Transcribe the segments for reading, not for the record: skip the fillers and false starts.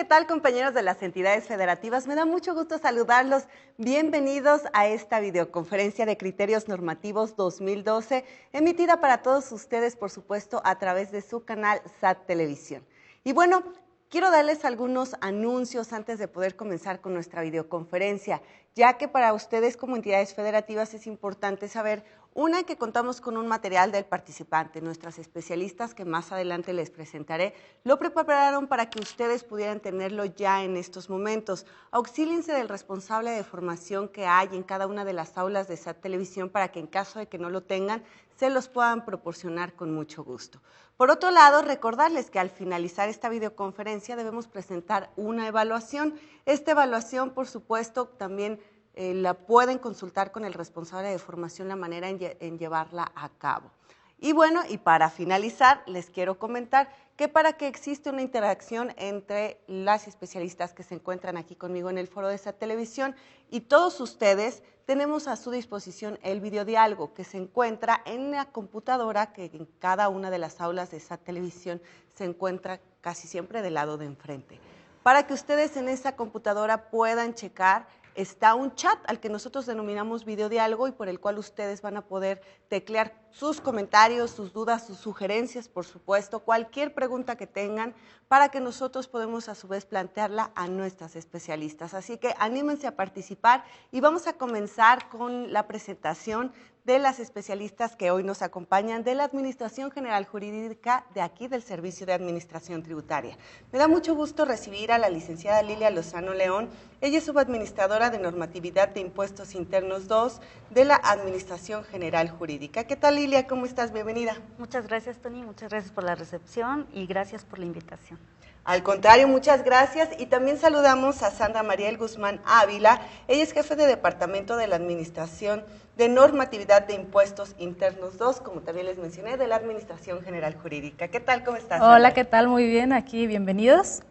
tal, compañeros de las entidades federativas? Me da mucho gusto saludarlos. Bienvenidos a esta videoconferencia de Criterios Normativos 2012, emitida para todos ustedes, por supuesto, a través de su canal SAT Televisión. Y bueno, quiero darles algunos anuncios antes de poder comenzar con nuestra videoconferencia, ya que para ustedes como entidades federativas es importante saber, una, que contamos con un material del participante. Nuestras especialistas, que más adelante les presentaré, lo prepararon para que ustedes pudieran tenerlo ya en estos momentos. Auxíliense del responsable de formación que hay en cada una de las aulas de SAT Televisión para que en caso de que no lo tengan, se los puedan proporcionar con mucho gusto. Por otro lado, recordarles que al finalizar esta videoconferencia debemos presentar una evaluación. Esta evaluación, por supuesto, también la pueden consultar con el responsable de formación la manera en llevarla a cabo. Y bueno, y para finalizar, les quiero comentar que para que exista una interacción entre las especialistas que se encuentran aquí conmigo en el foro de SAT Televisión y todos ustedes, tenemos a su disposición el videodiálogo que se encuentra en la computadora que en cada una de las aulas de SAT Televisión se encuentra casi siempre del lado de enfrente. Para que ustedes en esa computadora puedan checar, está un chat al que nosotros denominamos videodiálogo y por el cual ustedes van a poder teclear sus comentarios, sus dudas, sus sugerencias, por supuesto, cualquier pregunta que tengan para que nosotros podamos a su vez plantearla a nuestras especialistas. Así que anímense a participar y vamos a comenzar con la presentación de las especialistas que hoy nos acompañan de la Administración General Jurídica de aquí del Servicio de Administración Tributaria. Me da mucho gusto recibir a la licenciada Lilia Lozano León. Ella es subadministradora de Normatividad de Impuestos Internos 2 de la Administración General Jurídica. ¿Qué tal, Lilia? ¿Cómo estás? Bienvenida. Muchas gracias, Tony. Muchas gracias por la recepción y gracias por la invitación. Al contrario, muchas gracias. Y también saludamos a Sandra Mariel Guzmán Ávila. Ella es jefe de Departamento de la Administración de Normatividad de Impuestos Internos 2, como también les mencioné, de la Administración General Jurídica. ¿Qué tal? ¿Cómo estás, Sandra? Hola, ¿qué tal? Muy bien, aquí, bienvenidos.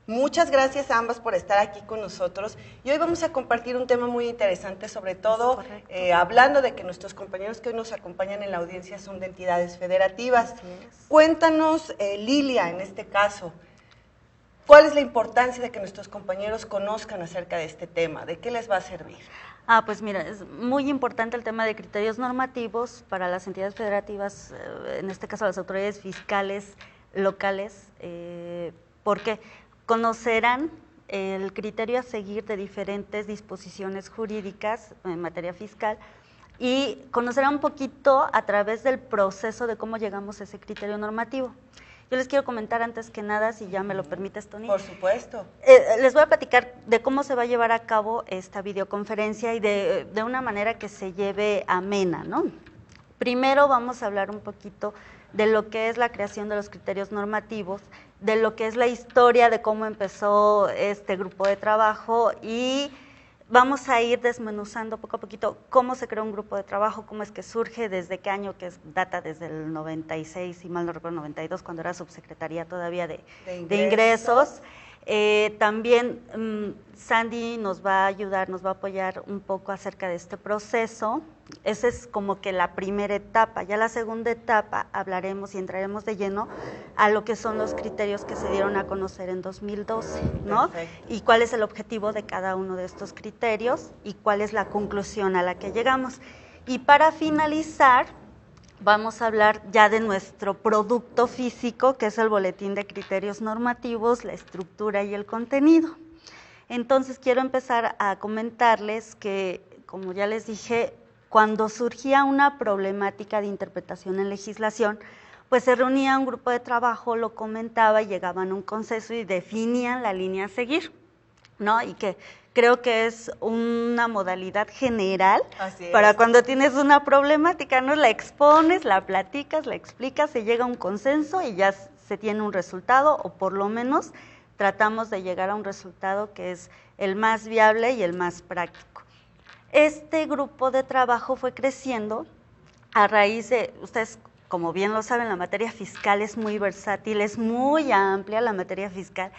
Muchas gracias a ambas por estar aquí con nosotros y hoy vamos a compartir un tema muy interesante, sobre todo hablando de que nuestros compañeros que hoy nos acompañan en la audiencia son de entidades federativas. Cuéntanos, Lilia, en este caso, ¿cuál es la importancia de que nuestros compañeros conozcan acerca de este tema? ¿De qué les va a servir? Pues mira, es muy importante el tema de criterios normativos para las entidades federativas, en este caso las autoridades fiscales locales, porque conocerán el criterio a seguir de diferentes disposiciones jurídicas en materia fiscal y conocerán un poquito a través del proceso de cómo llegamos a ese criterio normativo. Yo les quiero comentar antes que nada, si ya me lo permites, Tony. Por supuesto. Les voy a platicar de cómo se va a llevar a cabo esta videoconferencia y de una manera que se lleve amena, ¿no? Primero vamos a hablar un poquito de lo que es la creación de los criterios normativos, de lo que es la historia de cómo empezó este grupo de trabajo y vamos a ir desmenuzando poco a poquito cómo se creó un grupo de trabajo, cómo es que surge, desde qué año, que data desde el 96, si mal no recuerdo, 92, cuando era subsecretaría todavía de ingresos. También Sandy nos va a ayudar, nos va a apoyar un poco acerca de este proceso. Esa es como que la primera etapa. Ya la segunda etapa hablaremos y entraremos de lleno a lo que son los criterios que se dieron a conocer en 2012, ¿no? Perfecto. Y cuál es el objetivo de cada uno de estos criterios y cuál es la conclusión a la que llegamos. Y para finalizar, vamos a hablar ya de nuestro producto físico, que es el boletín de criterios normativos, la estructura y el contenido. Entonces, quiero empezar a comentarles que, como ya les dije, cuando surgía una problemática de interpretación en legislación, pues se reunía un grupo de trabajo, lo comentaba y llegaban a un consenso y definían la línea a seguir, ¿no? Y que creo que es una modalidad general para cuando tienes una problemática, ¿no? La expones, la platicas, la explicas, se llega a un consenso y ya se tiene un resultado, o por lo menos tratamos de llegar a un resultado que es el más viable y el más práctico. Este grupo de trabajo fue creciendo a raíz de, ustedes como bien lo saben, la materia fiscal es muy versátil, es muy amplia la materia fiscal.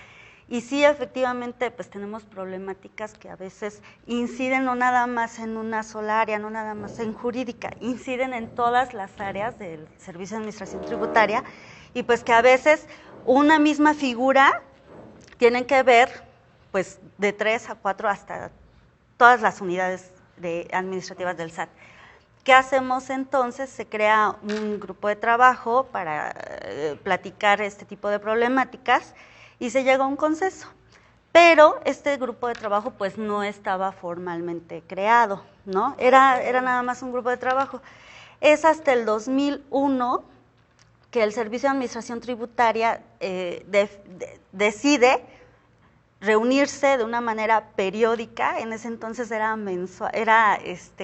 Y sí, efectivamente, pues tenemos problemáticas que a veces inciden no nada más en una sola área, no nada más en jurídica, inciden en todas las áreas del Servicio de Administración Tributaria y pues que a veces una misma figura tienen que ver pues de 3 a 4 hasta todas las unidades administrativas del SAT. ¿Qué hacemos entonces? Se crea un grupo de trabajo para platicar este tipo de problemáticas y se llega a un consenso. Pero este grupo de trabajo pues no estaba formalmente creado, ¿no? Era nada más un grupo de trabajo. Es hasta el 2001 que el Servicio de Administración Tributaria decide reunirse de una manera periódica. En ese entonces era mensual,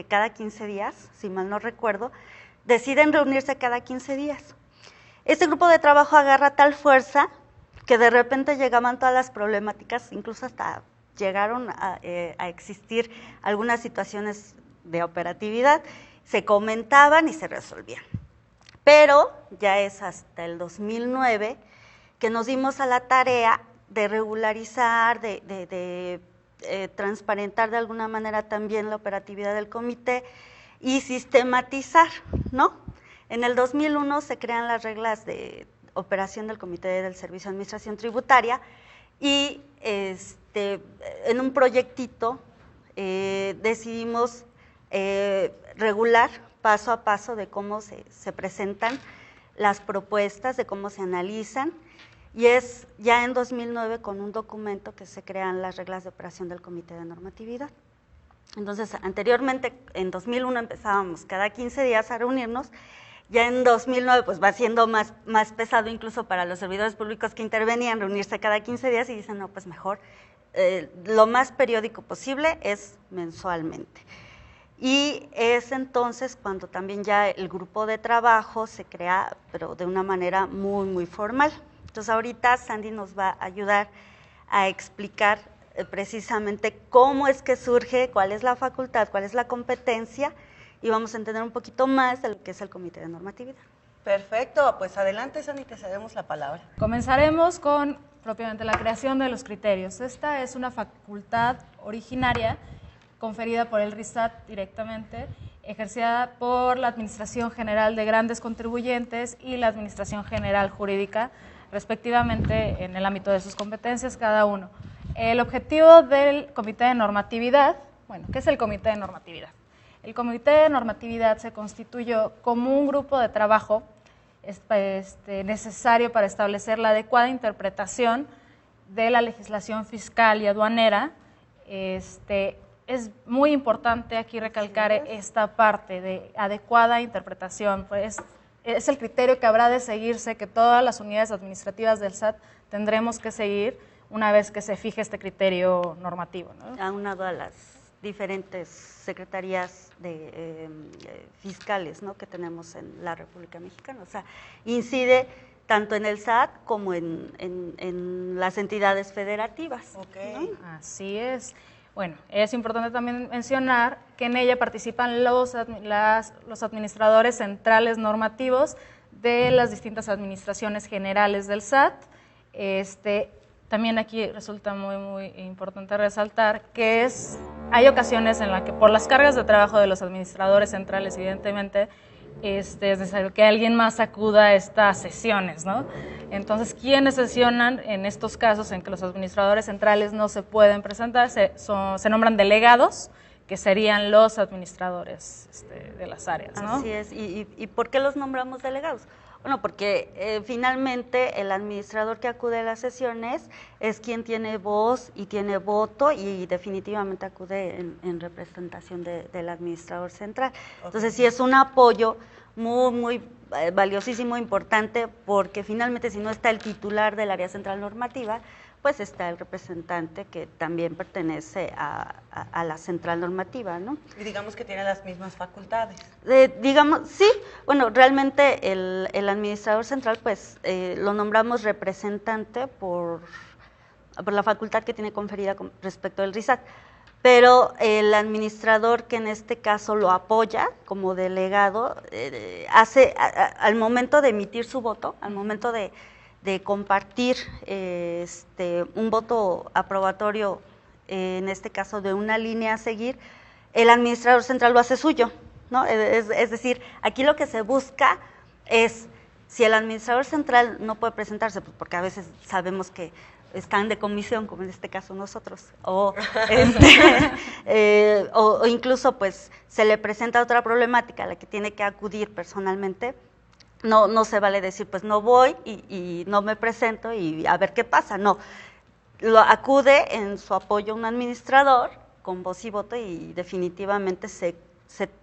cada 15 días, si mal no recuerdo, deciden reunirse cada 15 días. Este grupo de trabajo agarra tal fuerza que de repente llegaban todas las problemáticas, incluso hasta llegaron a existir algunas situaciones de operatividad, se comentaban y se resolvían. Pero ya es hasta el 2009 que nos dimos a la tarea de regularizar, de transparentar de alguna manera también la operatividad del comité y sistematizar, ¿no? En el 2001 se crean las reglas de operación del Comité del Servicio de Administración Tributaria y en un proyectito decidimos regular paso a paso de cómo se presentan las propuestas, de cómo se analizan, y es ya en 2009 con un documento que se crean las reglas de operación del Comité de Normatividad. Entonces, anteriormente, en 2001 empezábamos cada 15 días a reunirnos. Ya en 2009 pues va siendo más pesado incluso para los servidores públicos que intervenían reunirse cada 15 días y dicen, no, pues mejor, lo más periódico posible es mensualmente. Y es entonces cuando también ya el grupo de trabajo se crea, pero de una manera muy, muy formal. Entonces ahorita Sandy nos va a ayudar a explicar precisamente cómo es que surge, cuál es la facultad, cuál es la competencia, y vamos a entender un poquito más de lo que es el Comité de Normatividad. Perfecto, pues adelante, Sandy, te cedemos la palabra. Comenzaremos con propiamente la creación de los criterios. Esta es una facultad originaria conferida por el RISAT directamente, ejercida por la Administración General de Grandes Contribuyentes y la Administración General Jurídica, respectivamente en el ámbito de sus competencias cada uno. El objetivo del Comité de Normatividad, bueno, ¿qué es el Comité de Normatividad? El Comité de Normatividad se constituyó como un grupo de trabajo necesario para establecer la adecuada interpretación de la legislación fiscal y aduanera. Es muy importante aquí recalcar esta parte de adecuada interpretación, pues es el criterio que habrá de seguirse, que todas las unidades administrativas del SAT tendremos que seguir una vez que se fije este criterio normativo, ¿no? Aunado a las diferentes secretarías fiscales, ¿no?, que tenemos en la República Mexicana. O sea, incide tanto en el SAT como en las entidades federativas. Okay. ¿No? Así es. Bueno, es importante también mencionar que en ella participan los administradores centrales normativos de las distintas administraciones generales del SAT. También aquí resulta muy, muy importante resaltar que hay ocasiones en las que por las cargas de trabajo de los administradores centrales, evidentemente, es necesario que alguien más acuda a estas sesiones, ¿no? Entonces, ¿quiénes sesionan en estos casos en que los administradores centrales no se pueden presentar? Se nombran delegados, que serían los administradores de las áreas, ¿no? Así es. ¿Y por qué los nombramos delegados? Bueno, porque finalmente el administrador que acude a las sesiones es quien tiene voz y tiene voto y definitivamente acude en representación del administrador central. Entonces sí es un apoyo muy, muy valiosísimo, importante, porque finalmente si no está el titular del área central normativa, pues está el representante que también pertenece a la central normativa, ¿no? Y digamos que tiene las mismas facultades. Sí, bueno, realmente el administrador central, pues lo nombramos representante por la facultad que tiene conferida respecto del RISAT, pero el administrador que en este caso lo apoya como delegado, al momento de emitir su voto, al momento de compartir un voto aprobatorio, en este caso de una línea a seguir, el administrador central lo hace suyo, ¿no? Es decir, aquí lo que se busca es, si el administrador central no puede presentarse, pues porque a veces sabemos que están de comisión, como en este caso nosotros, o incluso pues se le presenta otra problemática a la que tiene que acudir personalmente, no se vale decir pues no voy y no me presento y a ver qué pasa, no, acude en su apoyo un administrador con voz y voto y definitivamente se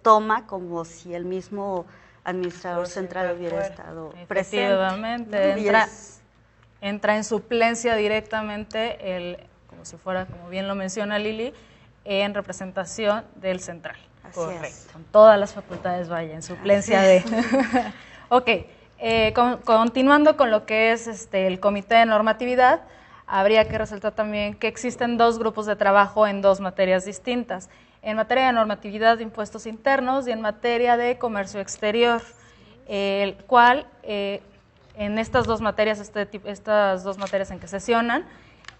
toma como si el mismo administrador central hubiera estado presente. Efectivamente, entra en suplencia directamente, como si fuera, como bien lo menciona Lili, en representación del central. Correcto. Con todas las facultades, vaya, en suplencia de... Ok, continuando con lo que es el comité de normatividad, habría que resaltar también que existen 2 grupos de trabajo en 2 materias distintas, en materia de normatividad de impuestos internos y en materia de comercio exterior, el cual... en estas 2 materias, estas 2 materias en que sesionan,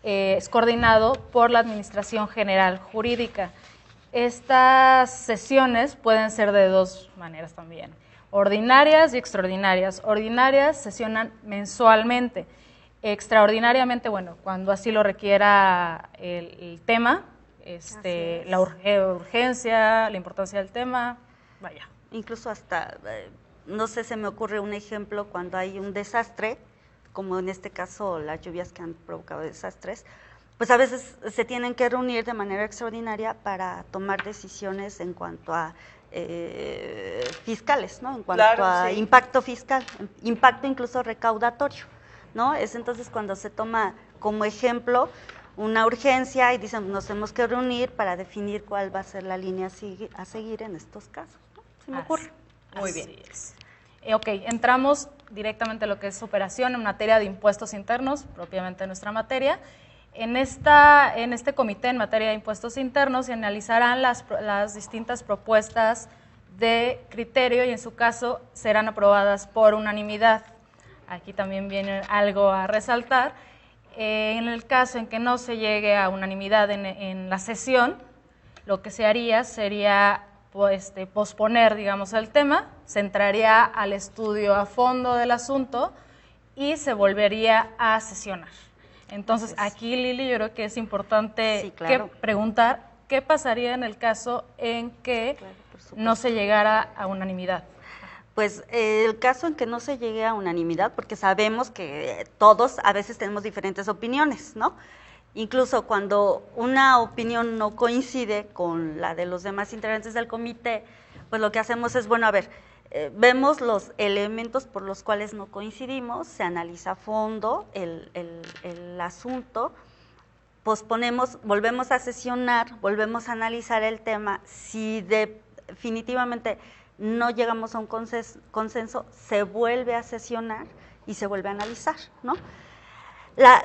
es coordinado por la Administración General Jurídica. Estas sesiones pueden ser de 2 maneras también, ordinarias y extraordinarias. Ordinarias sesionan mensualmente, extraordinariamente, bueno, cuando así lo requiera el tema, la urgencia, la importancia del tema, vaya. Incluso hasta... no sé, se me ocurre un ejemplo cuando hay un desastre, como en este caso las lluvias que han provocado desastres, pues a veces se tienen que reunir de manera extraordinaria para tomar decisiones en cuanto a fiscales, ¿no? En cuanto a impacto fiscal, impacto incluso recaudatorio, ¿no? Es entonces cuando se toma como ejemplo una urgencia y dicen nos tenemos que reunir para definir cuál va a ser la línea a seguir en estos casos, ¿no? Se me ocurre. Muy bien. Ok, entramos directamente a lo que es operación en materia de impuestos internos, propiamente nuestra materia. En este comité en materia de impuestos internos se analizarán las distintas propuestas de criterio y en su caso serán aprobadas por unanimidad. Aquí también viene algo a resaltar. En el caso en que no se llegue a unanimidad en la sesión, lo que se haría sería posponer, digamos, el tema, se entraría al estudio a fondo del asunto y se volvería a sesionar. Entonces, aquí, Lili, yo creo que es importante preguntar qué pasaría en el caso en que no se llegara a unanimidad. Pues el caso en que no se llegue a unanimidad, porque sabemos que todos a veces tenemos diferentes opiniones, ¿no? Incluso cuando una opinión no coincide con la de los demás integrantes del comité, pues lo que hacemos es, bueno, a ver, vemos los elementos por los cuales no coincidimos, se analiza a fondo el asunto, posponemos, volvemos a sesionar, volvemos a analizar el tema, si definitivamente no llegamos a un consenso, se vuelve a sesionar y se vuelve a analizar, ¿no?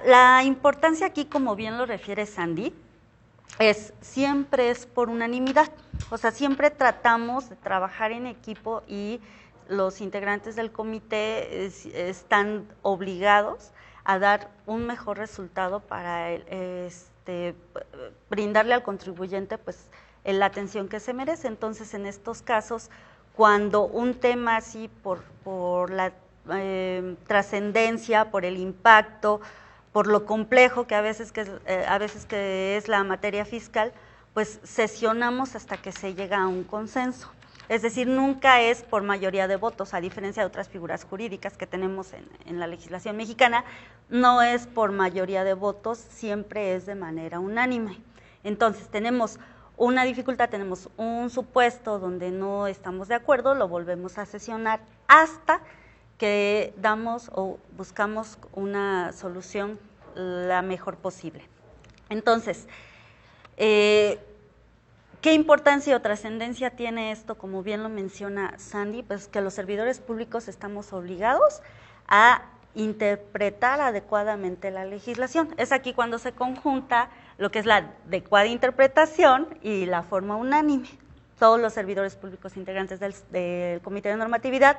La importancia aquí, como bien lo refiere Sandy, siempre es por unanimidad, o sea, siempre tratamos de trabajar en equipo y los integrantes del comité están obligados a dar un mejor resultado para brindarle al contribuyente pues la atención que se merece. Entonces, en estos casos, cuando un tema así por la trascendencia, por el impacto, por lo complejo que a veces que es la materia fiscal, pues sesionamos hasta que se llega a un consenso. Es decir, nunca es por mayoría de votos, a diferencia de otras figuras jurídicas que tenemos en la legislación mexicana, no es por mayoría de votos, siempre es de manera unánime. Entonces, tenemos una dificultad, tenemos un supuesto donde no estamos de acuerdo, lo volvemos a sesionar hasta que damos o buscamos una solución la mejor posible. Entonces, ¿qué importancia o trascendencia tiene esto? Como bien lo menciona Sandy, pues que los servidores públicos estamos obligados a interpretar adecuadamente la legislación. Es aquí cuando se conjunta lo que es la adecuada interpretación y la forma unánime. Todos los servidores públicos integrantes del Comité de Normatividad,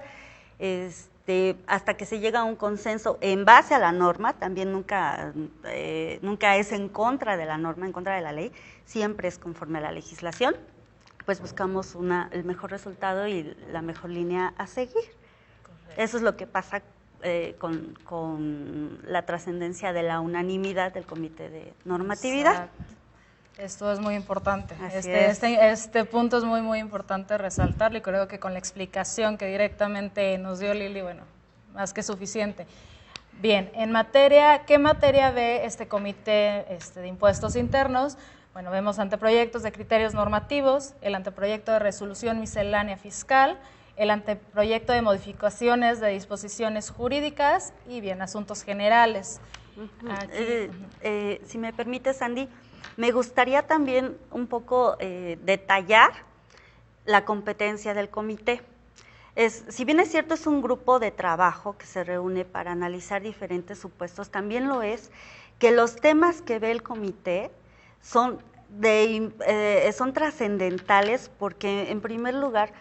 hasta que se llega a un consenso en base a la norma, también nunca es en contra de la norma, en contra de la ley, siempre es conforme a la legislación, pues buscamos el mejor resultado y la mejor línea a seguir. Correcto. Eso es lo que pasa con la trascendencia de la unanimidad del Comité de Normatividad. Exacto. Esto es muy importante. Así Este punto es muy importante resaltarlo y creo que con la explicación que directamente nos dio Lili, bueno, más que suficiente. Bien, ¿qué materia ve este comité de impuestos internos? Bueno, vemos anteproyectos de criterios normativos, el anteproyecto de resolución miscelánea fiscal, el anteproyecto de modificaciones de disposiciones jurídicas y bien, asuntos generales. Si me permite, Sandy, me gustaría también un poco detallar la competencia del comité. Si bien es cierto, es un grupo de trabajo que se reúne para analizar diferentes supuestos, también lo es que los temas que ve el comité son trascendentales porque, en primer lugar,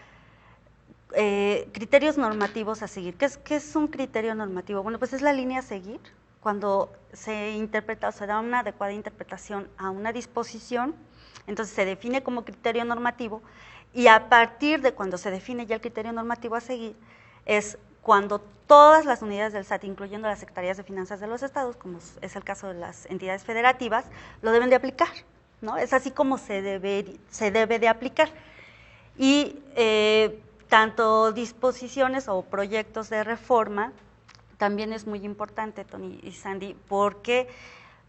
criterios normativos a seguir. ¿Qué es un criterio normativo? Bueno, pues es la línea a seguir cuando se interpreta o se da una adecuada interpretación a una disposición, entonces se define como criterio normativo, y a partir de cuando se define ya el criterio normativo a seguir, es cuando todas las unidades del SAT, incluyendo las Secretarías de Finanzas de los estados, como es el caso de las entidades federativas, lo deben de aplicar, ¿no? Es así como se debe de aplicar. Y tanto disposiciones o proyectos de reforma también es muy importante, Tony y Sandy, porque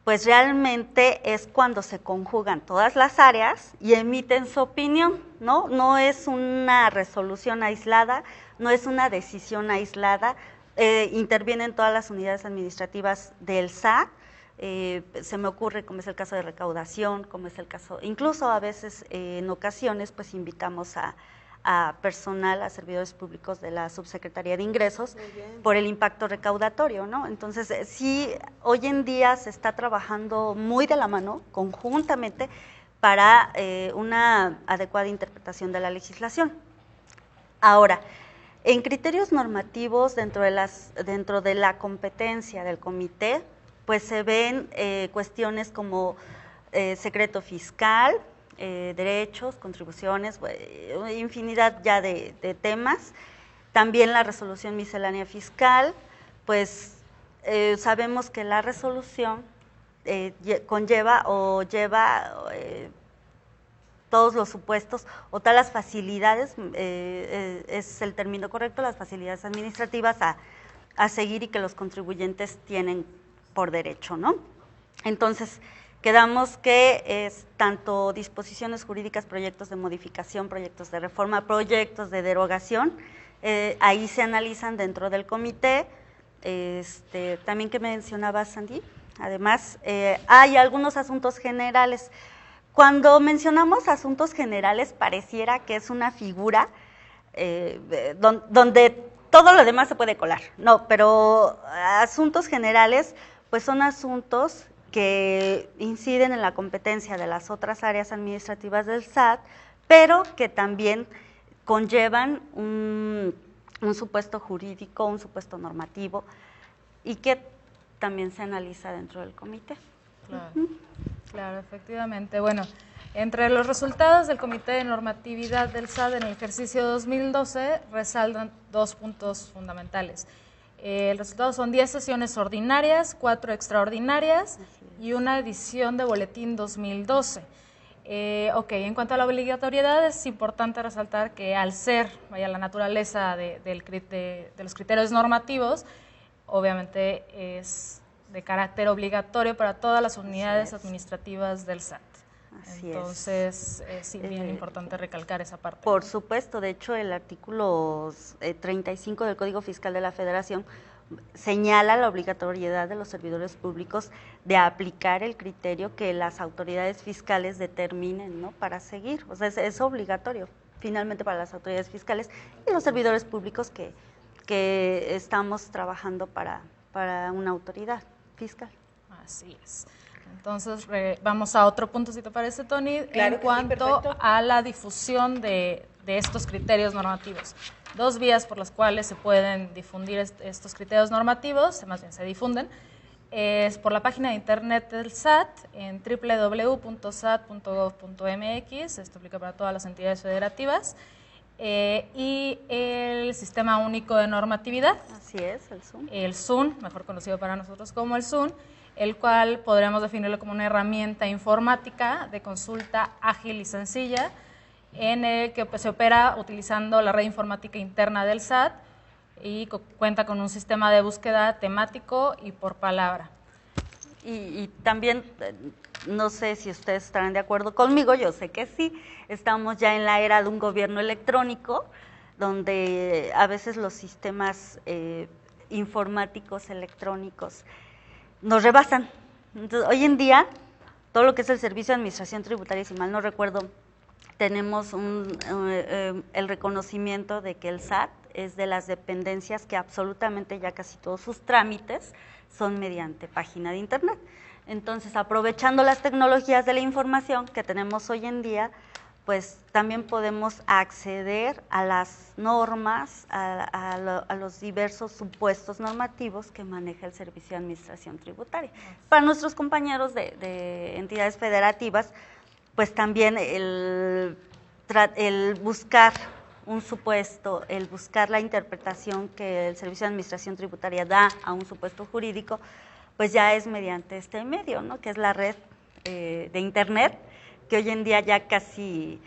pues realmente es cuando se conjugan todas las áreas y emiten su opinión, ¿no? No es una resolución aislada, no es una decisión aislada, intervienen todas las unidades administrativas del SAT, se me ocurre como es el caso de recaudación, como es el caso, incluso a veces en ocasiones pues invitamos a personal, a servidores públicos de la Subsecretaría de Ingresos por el impacto recaudatorio, ¿no? Entonces, sí, hoy en día se está trabajando muy de la mano, conjuntamente, para una adecuada interpretación de la legislación. Ahora, en criterios normativos dentro de la competencia del comité, pues se ven cuestiones como secreto fiscal, derechos, contribuciones, infinidad ya de temas. También la resolución miscelánea fiscal, pues sabemos que la resolución conlleva o lleva todos los supuestos o todas las facilidades, es el término correcto, las facilidades administrativas a seguir y que los contribuyentes tienen por derecho, ¿no? Entonces, quedamos que es tanto disposiciones jurídicas, proyectos de modificación, proyectos de reforma, proyectos de derogación, ahí se analizan dentro del comité. También que mencionaba Sandy, además hay algunos asuntos generales. Cuando mencionamos asuntos generales pareciera que es una figura donde todo lo demás se puede colar, no, pero asuntos generales pues son asuntos que inciden en la competencia de las otras áreas administrativas del SAT, pero que también conllevan un supuesto jurídico, un supuesto normativo, y que también se analiza dentro del comité. Claro, claro, efectivamente. Bueno, entre los resultados del Comité de Normatividad del SAT en el ejercicio 2012 resaltan dos puntos fundamentales. El resultado son 10 sesiones ordinarias, 4 extraordinarias y una edición de Boletín 2012. En cuanto a la obligatoriedad, es importante resaltar que al ser la naturaleza de los criterios normativos, obviamente es de carácter obligatorio para todas las unidades administrativas del SAT. Entonces, es bien importante recalcar esa parte. Por supuesto, de hecho, el artículo 35 del Código Fiscal de la Federación señala la obligatoriedad de los servidores públicos de aplicar el criterio que las autoridades fiscales determinen, ¿no?, para seguir. O sea, es obligatorio finalmente para las autoridades fiscales y los servidores públicos que estamos trabajando para una autoridad fiscal. Así es. Entonces, vamos a otro punto, si te parece, Tony, claro, en cuanto a la difusión de estos criterios normativos. 2 vías por las cuales se pueden difundir estos criterios normativos, más bien se difunden, es por la página de internet del SAT en www.sat.gov.mx, esto aplica para todas las entidades federativas, y el Sistema Único de Normatividad. Así es, el SUN. El SUN, mejor conocido para nosotros como el SUN, el cual podríamos definirlo como una herramienta informática de consulta ágil y sencilla, en el que pues, se opera utilizando la red informática interna del SAT y cuenta con un sistema de búsqueda temático y por palabra. Y también, no sé si ustedes estarán de acuerdo conmigo, yo sé que sí, estamos ya en la era de un gobierno electrónico, donde a veces los sistemas informáticos, electrónicos, nos rebasan. Entonces, hoy en día, todo lo que es el Servicio de Administración Tributaria, si mal no recuerdo, tenemos el reconocimiento de que el SAT es de las dependencias que absolutamente ya casi todos sus trámites son mediante página de internet. Entonces, aprovechando las tecnologías de la información que tenemos hoy en día, pues también podemos acceder a las normas, a los diversos supuestos normativos que maneja el Servicio de Administración Tributaria. Para nuestros compañeros de entidades federativas, pues también el buscar un supuesto, el buscar la interpretación que el Servicio de Administración Tributaria da a un supuesto jurídico, pues ya es mediante este medio, ¿no? Que es la red de internet, que hoy en día ya casi,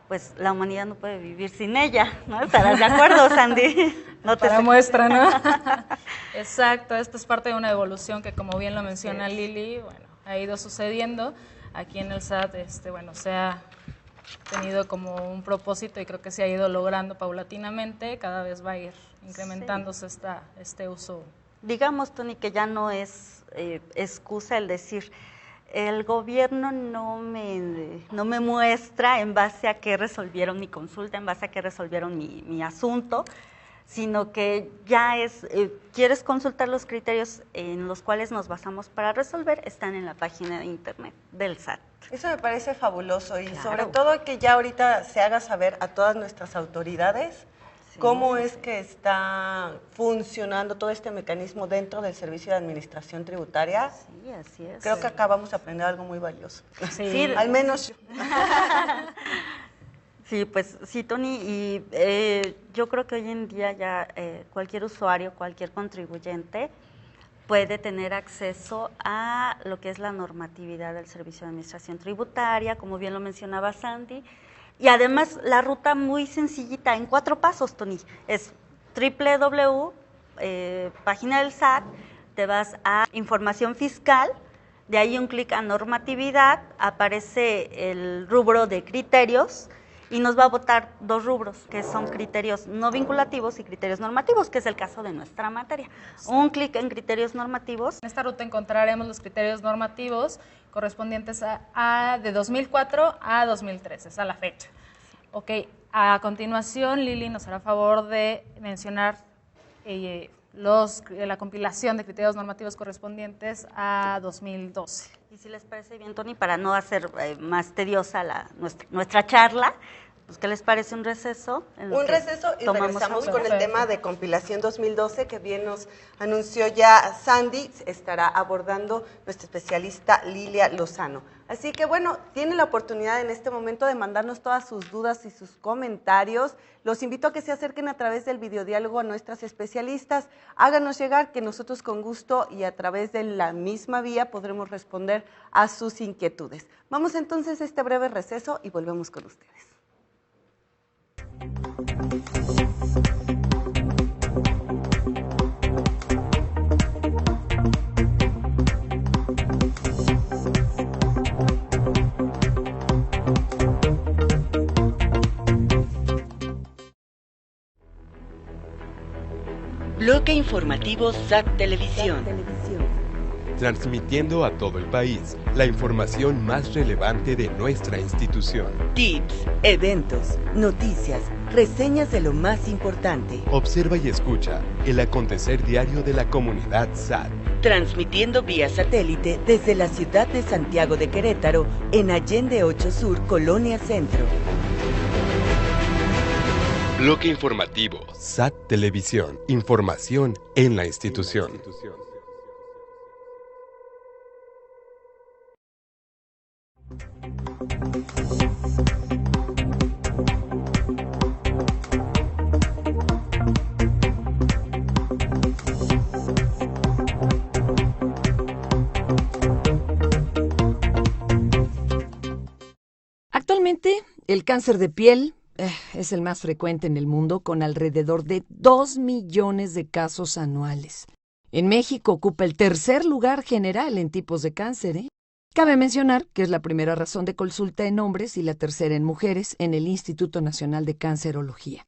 pues la humanidad no puede vivir sin ella, ¿no? ¿Estarás de acuerdo, Sandy? No te muestra, ¿no? Exacto, esto es parte de una evolución que, como bien lo menciona Lili, bueno, ha ido sucediendo. Aquí en el SAT, bueno, se ha tenido como un propósito y creo que se ha ido logrando paulatinamente, cada vez va a ir incrementándose este uso. Digamos, Tony, que ya no es excusa el decir, el gobierno no me muestra en base a qué resolvieron mi consulta, en base a qué resolvieron mi asunto, sino que ya es, quieres consultar los criterios en los cuales nos basamos para resolver, están en la página de internet del SAT. Eso me parece fabuloso y Claro. sobre todo que ya ahorita se haga saber a todas nuestras autoridades cómo es que está funcionando todo este mecanismo dentro del Servicio de Administración Tributaria. Sí, así es. Creo que acá vamos a aprender algo muy valioso. Sí. Al menos yo. Sí, pues sí, Tony, y yo creo que hoy en día ya cualquier usuario, cualquier contribuyente puede tener acceso a lo que es la normatividad del Servicio de Administración Tributaria, como bien lo mencionaba Sandy, y además la ruta muy sencillita, en 4 pasos, Tony, es página del SAT, te vas a información fiscal, de ahí un clic a normatividad, aparece el rubro de criterios, y nos va a botar 2 rubros, que son criterios no vinculativos y criterios normativos, que es el caso de nuestra materia. Un clic en criterios normativos. En esta ruta encontraremos los criterios normativos correspondientes de 2004 a 2013, esa es la fecha. Ok, a continuación Lili nos hará favor de mencionar la compilación de criterios normativos correspondientes a 2012. Y si les parece bien, Tony, para no hacer más tediosa nuestra charla, pues ¿qué les parece un receso? Un receso y regresamos con el Perfecto. tema de compilación 2012 que bien nos anunció ya Sandy, estará abordando nuestra especialista Lilia Lozano. Así que bueno, tienen la oportunidad en este momento de mandarnos todas sus dudas y sus comentarios. Los invito a que se acerquen a través del videodiálogo a nuestras especialistas. Háganos llegar que nosotros con gusto y a través de la misma vía podremos responder a sus inquietudes. Vamos entonces a este breve receso y volvemos con ustedes. Bloque informativo SAT Televisión. Transmitiendo a todo el país la información más relevante de nuestra institución. Tips, eventos, noticias, reseñas de lo más importante. Observa y escucha el acontecer diario de la comunidad SAT. Transmitiendo vía satélite desde la ciudad de Santiago de Querétaro, en Allende 8 Sur, Colonia Centro. Bloque informativo SAT Televisión. Información en la institución. El cáncer de piel es el más frecuente en el mundo, con alrededor de 2 millones de casos anuales. En México ocupa el tercer lugar general en tipos de cáncer, ¿eh? Cabe mencionar que es la primera razón de consulta en hombres y la tercera en mujeres en el Instituto Nacional de Cancerología.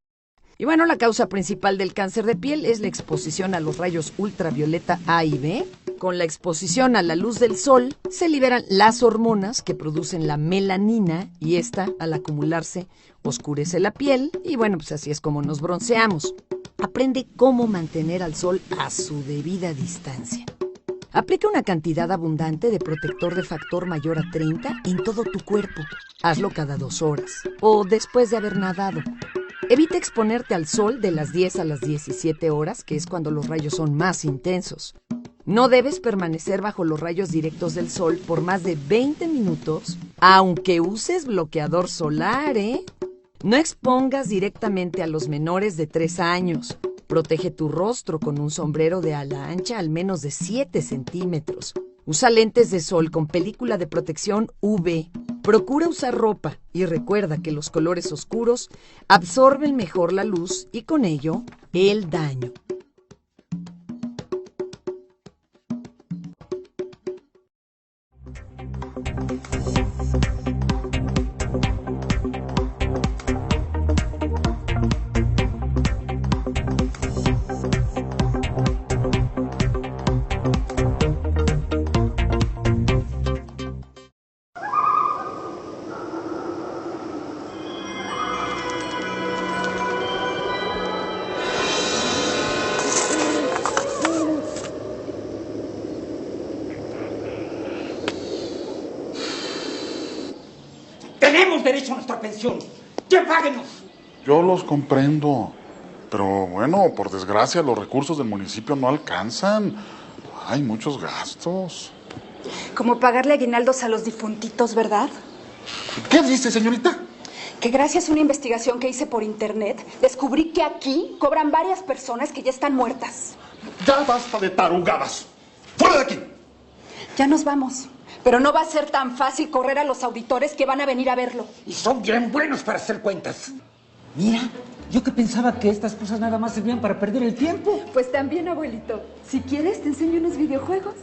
Y bueno, la causa principal del cáncer de piel es la exposición a los rayos ultravioleta A y B. Con la exposición a la luz del sol se liberan las hormonas que producen la melanina y esta, al acumularse, oscurece la piel y bueno, pues así es como nos bronceamos. Aprende cómo mantener al sol a su debida distancia. Aplica una cantidad abundante de protector de factor mayor a 30 en todo tu cuerpo. Hazlo cada 2 horas o después de haber nadado. Evita exponerte al sol de las 10 a las 17 horas, que es cuando los rayos son más intensos. No debes permanecer bajo los rayos directos del sol por más de 20 minutos, aunque uses bloqueador solar, ¿eh? No expongas directamente a los menores de 3 años. Protege tu rostro con un sombrero de ala ancha al menos de 7 centímetros. Usa lentes de sol con película de protección UV. Procura usar ropa y recuerda que los colores oscuros absorben mejor la luz y con ello el daño. Tenemos derecho a nuestra pensión. ¡Ya páguenos! Yo los comprendo, pero bueno, por desgracia los recursos del municipio no alcanzan. Hay muchos gastos. Como pagarle aguinaldos a los difuntitos, ¿verdad? ¿Qué dice, señorita? Que gracias a una investigación que hice por internet, descubrí que aquí cobran varias personas que ya están muertas. Ya basta de tarugadas. ¡Fuera de aquí! Ya nos vamos. Pero no va a ser tan fácil correr a los auditores que van a venir a verlo. Y son bien buenos para hacer cuentas. Mira, yo que pensaba que estas cosas nada más servían para perder el tiempo. Pues también, abuelito. Si quieres, te enseño unos videojuegos.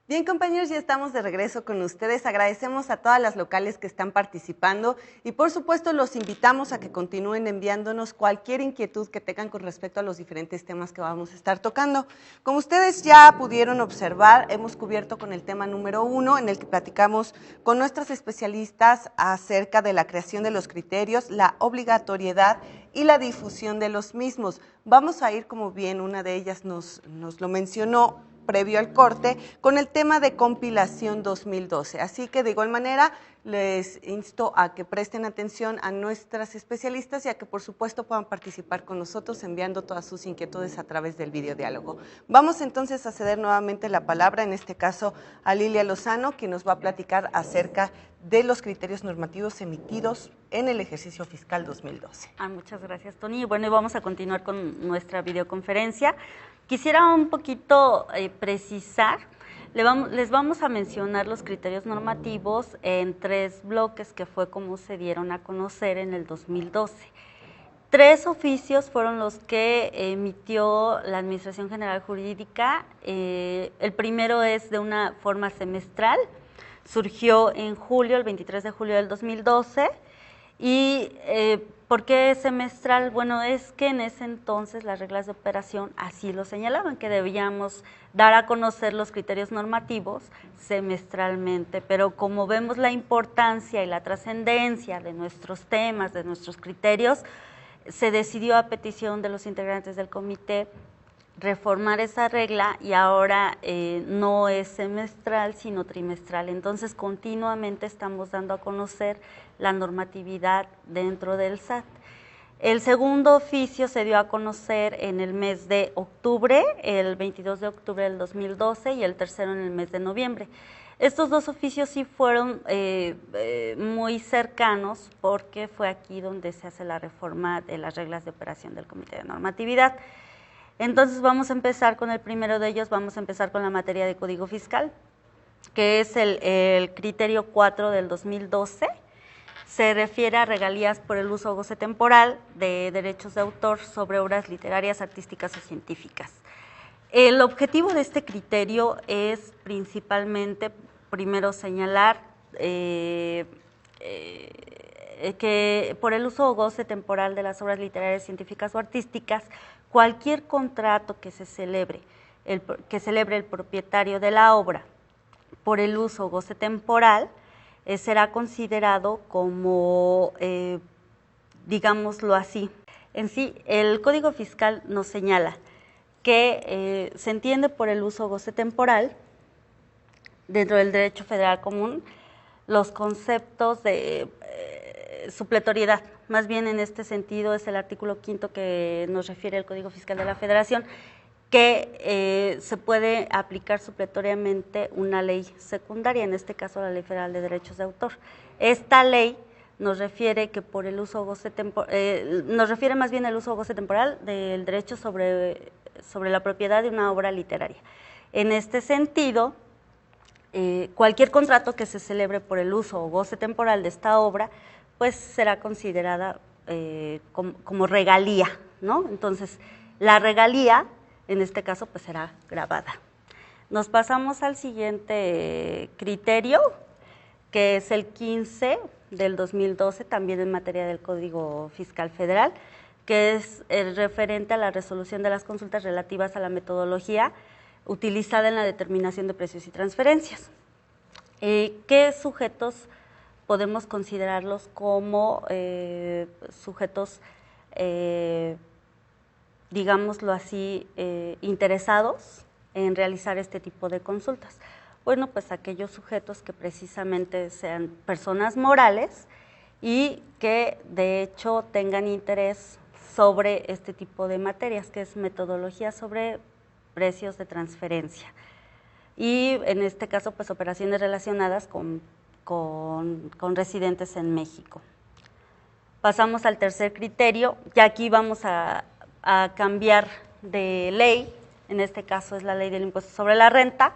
Bien, compañeros, ya estamos de regreso con ustedes. Agradecemos a todas las locales que están participando y, por supuesto, los invitamos a que continúen enviándonos cualquier inquietud que tengan con respecto a los diferentes temas que vamos a estar tocando. Como ustedes ya pudieron observar, hemos cubierto con el tema número 1, en el que platicamos con nuestras especialistas acerca de la creación de los criterios, la obligatoriedad y la difusión de los mismos. Vamos a ir, como bien una de ellas nos lo mencionó, previo al corte, con el tema de compilación 2012. Así que de igual manera les insto a que presten atención a nuestras especialistas y a que por supuesto puedan participar con nosotros enviando todas sus inquietudes a través del videodiálogo. Vamos entonces a ceder nuevamente la palabra, en este caso a Lilia Lozano, quien nos va a platicar acerca de los criterios normativos emitidos en el ejercicio fiscal 2012. Muchas gracias, Tony. Bueno, y vamos a continuar con nuestra videoconferencia. Quisiera un poquito precisar, les vamos a mencionar los criterios normativos en 3 bloques que fue como se dieron a conocer en el 2012. 3 oficios fueron los que emitió la Administración General Jurídica. El primero es de una forma semestral, surgió en julio, el 23 de julio del 2012, y ¿por qué semestral? Bueno, es que en ese entonces las reglas de operación así lo señalaban, que debíamos dar a conocer los criterios normativos semestralmente, pero como vemos la importancia y la trascendencia de nuestros temas, de nuestros criterios, se decidió a petición de los integrantes del comité reformar esa regla y ahora no es semestral sino trimestral. Entonces continuamente estamos dando a conocer la normatividad dentro del SAT. El segundo oficio se dio a conocer en el mes de octubre, el 22 de octubre del 2012, y el tercero en el mes de noviembre. Estos dos oficios sí fueron muy cercanos porque fue aquí donde se hace la reforma de las reglas de operación del Comité de Normatividad. Entonces vamos a empezar con el primero de ellos, vamos a empezar con la materia de Código Fiscal, que es el criterio 4 del 2012. Se refiere a regalías por el uso o goce temporal de derechos de autor sobre obras literarias, artísticas o científicas. El objetivo de este criterio es principalmente, primero, señalar que por el uso o goce temporal de las obras literarias, científicas o artísticas, cualquier contrato que se celebre el propietario de la obra por el uso o goce temporal, será considerado como, digámoslo así. En sí, el Código Fiscal nos señala que se entiende por el uso o goce temporal, dentro del derecho federal común, los conceptos de supletoriedad. Más bien en este sentido es el artículo 5 que nos refiere el Código Fiscal de la Federación, que se puede aplicar supletoriamente una ley secundaria, en este caso la Ley Federal de Derechos de Autor. Esta ley nos refiere que por el uso o goce nos refiere más bien al uso o goce temporal del derecho sobre la propiedad de una obra literaria. En este sentido, cualquier contrato que se celebre por el uso o goce temporal de esta obra, pues será considerada como regalía, ¿no? Entonces, la regalía, en este caso, pues será gravada. Nos pasamos al siguiente criterio, que es el 15 del 2012, también en materia del Código Fiscal Federal, que es el referente a la resolución de las consultas relativas a la metodología utilizada en la determinación de precios y transferencias. ¿Qué sujetos podemos considerarlos como sujetos, digámoslo así, interesados en realizar este tipo de consultas? Bueno, pues aquellos sujetos que precisamente sean personas morales y que de hecho tengan interés sobre este tipo de materias, que es metodología sobre precios de transferencia. Y en este caso, pues operaciones relacionadas con residentes en México. Pasamos al tercer criterio, y aquí vamos a cambiar de ley, en este caso es la ley del impuesto sobre la renta,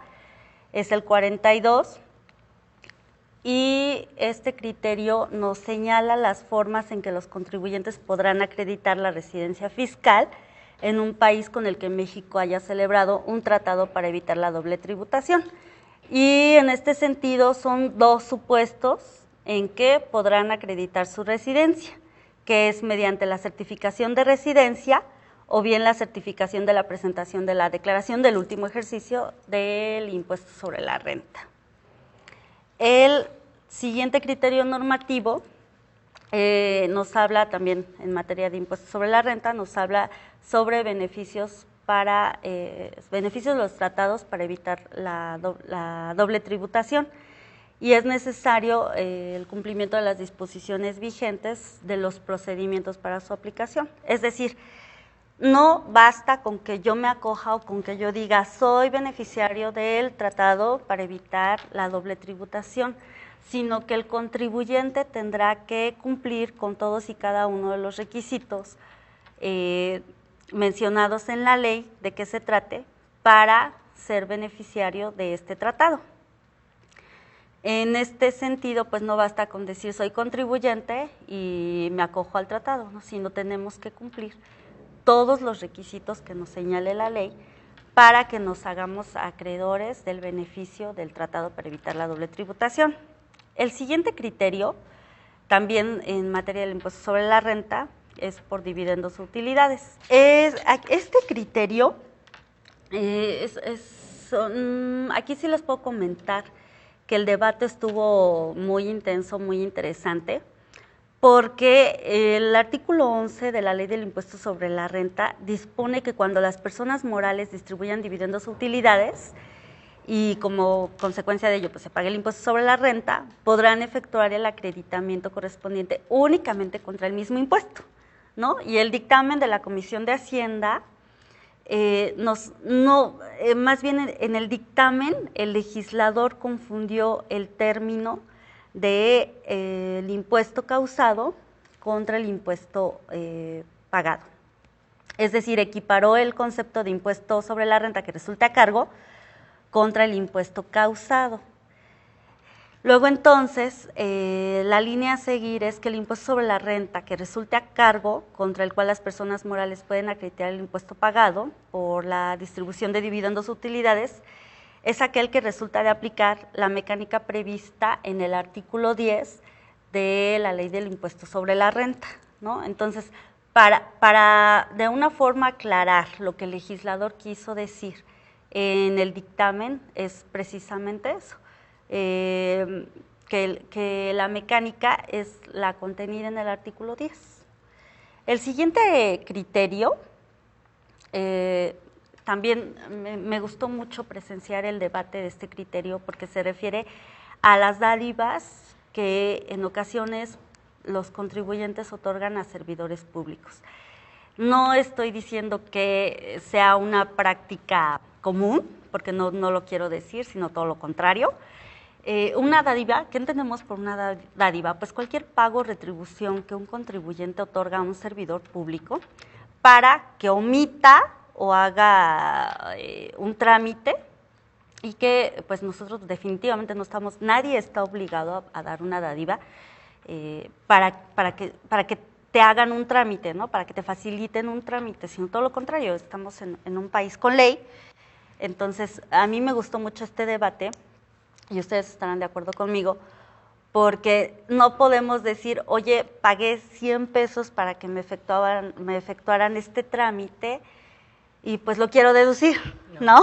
es el 42, y este criterio nos señala las formas en que los contribuyentes podrán acreditar la residencia fiscal en un país con el que México haya celebrado un tratado para evitar la doble tributación. Y en este sentido son dos supuestos en que podrán acreditar su residencia, que es mediante la certificación de residencia o bien la certificación de la presentación de la declaración del último ejercicio del impuesto sobre la renta. El siguiente criterio normativo nos habla también en materia de impuestos sobre la renta, nos habla sobre beneficios de los tratados para evitar la doble tributación, y es necesario el cumplimiento de las disposiciones vigentes de los procedimientos para su aplicación. Es decir, no basta con que yo me acoja o con que yo diga soy beneficiario del tratado para evitar la doble tributación, sino que el contribuyente tendrá que cumplir con todos y cada uno de los requisitos mencionados en la ley de que se trate para ser beneficiario de este tratado. En este sentido, pues no basta con decir soy contribuyente y me acojo al tratado, ¿no? Sino tenemos que cumplir todos los requisitos que nos señale la ley para que nos hagamos acreedores del beneficio del tratado para evitar la doble tributación. El siguiente criterio, también en materia del impuesto sobre la renta, es por dividendos o utilidades. Este criterio, aquí sí les puedo comentar que el debate estuvo muy intenso, muy interesante, porque el artículo 11 de la Ley del Impuesto sobre la Renta dispone que cuando las personas morales distribuyan dividendos o utilidades y como consecuencia de ello pues se pague el impuesto sobre la renta, podrán efectuar el acreditamiento correspondiente únicamente contra el mismo impuesto. ¿no? Y el dictamen de la Comisión de Hacienda, más bien en el dictamen, el legislador confundió el término de el impuesto causado contra el impuesto pagado. Es decir, equiparó el concepto de impuesto sobre la renta que resulta a cargo contra el impuesto causado. Luego entonces, la línea a seguir es que el impuesto sobre la renta que resulte a cargo, contra el cual las personas morales pueden acreditar el impuesto pagado por la distribución de dividendos o utilidades, es aquel que resulta de aplicar la mecánica prevista en el artículo 10 de la Ley del Impuesto sobre la Renta, ¿no? Entonces, para de una forma aclarar lo que el legislador quiso decir en el dictamen es precisamente eso. Que la mecánica es la contenida en el artículo 10. El siguiente criterio, también me gustó mucho presenciar el debate de este criterio porque se refiere a las dádivas que en ocasiones los contribuyentes otorgan a servidores públicos. No estoy diciendo que sea una práctica común, porque no lo quiero decir, sino todo lo contrario. Una dádiva, ¿qué entendemos por una dádiva? Pues cualquier pago o retribución que un contribuyente otorga a un servidor público para que omita o haga un trámite y que pues nosotros definitivamente nadie está obligado a dar una dádiva para que te hagan un trámite, ¿no? Para que te faciliten un trámite, sino todo lo contrario, estamos en un país con ley. Entonces, a mí me gustó mucho este debate, y ustedes estarán de acuerdo conmigo, porque no podemos decir, oye, pagué 100 pesos para que me efectuaran este trámite y pues lo quiero deducir, ¿no?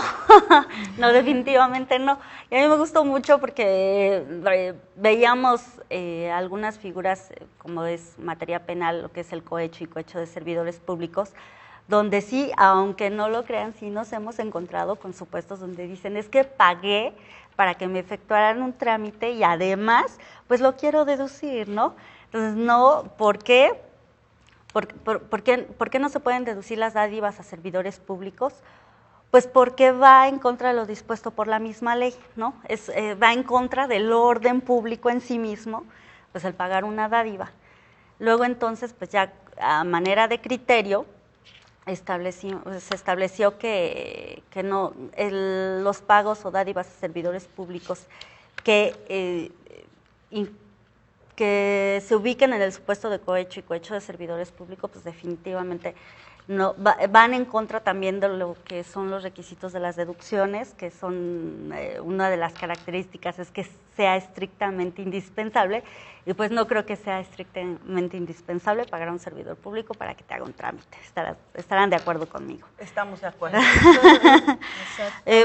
No, definitivamente no. Y a mí me gustó mucho porque veíamos algunas figuras, como es materia penal, lo que es el cohecho y cohecho de servidores públicos, donde sí, aunque no lo crean, sí nos hemos encontrado con supuestos donde dicen, es que pagué para que me efectuaran un trámite y además, pues lo quiero deducir, ¿no? Entonces, no, ¿por qué? ¿Por qué no se pueden deducir las dádivas a servidores públicos? Pues porque va en contra de lo dispuesto por la misma ley, ¿no? Va en contra del orden público en sí mismo, pues el pagar una dádiva. Luego entonces, pues ya a manera de criterio, se estableció que no los pagos o dádivas a servidores públicos que se ubiquen en el supuesto de cohecho y cohecho de servidores públicos, pues definitivamente no van en contra también de lo que son los requisitos de las deducciones, que son una de las características es que sea estrictamente indispensable, y pues no creo que sea estrictamente indispensable pagar a un servidor público para que te haga un trámite. Estarán de acuerdo conmigo. Estamos de acuerdo.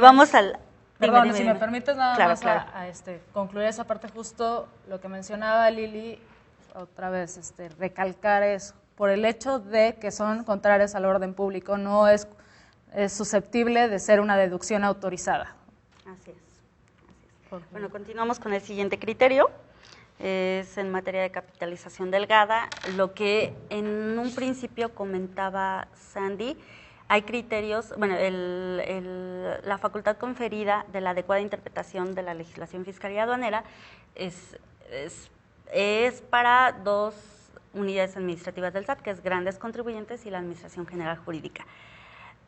Vamos al... Perdón, si me permites nada más claro. a concluir esa parte, justo lo que mencionaba Lili, otra vez recalcar eso, por el hecho de que son contrarios al orden público, no es susceptible de ser una deducción autorizada. Así es. Bueno, continuamos con el siguiente criterio, es en materia de capitalización delgada, lo que en un principio comentaba Sandy. Hay criterios, bueno, la facultad conferida de la adecuada interpretación de la legislación fiscal y aduanera es para dos unidades administrativas del SAT, que es grandes contribuyentes y la Administración General Jurídica.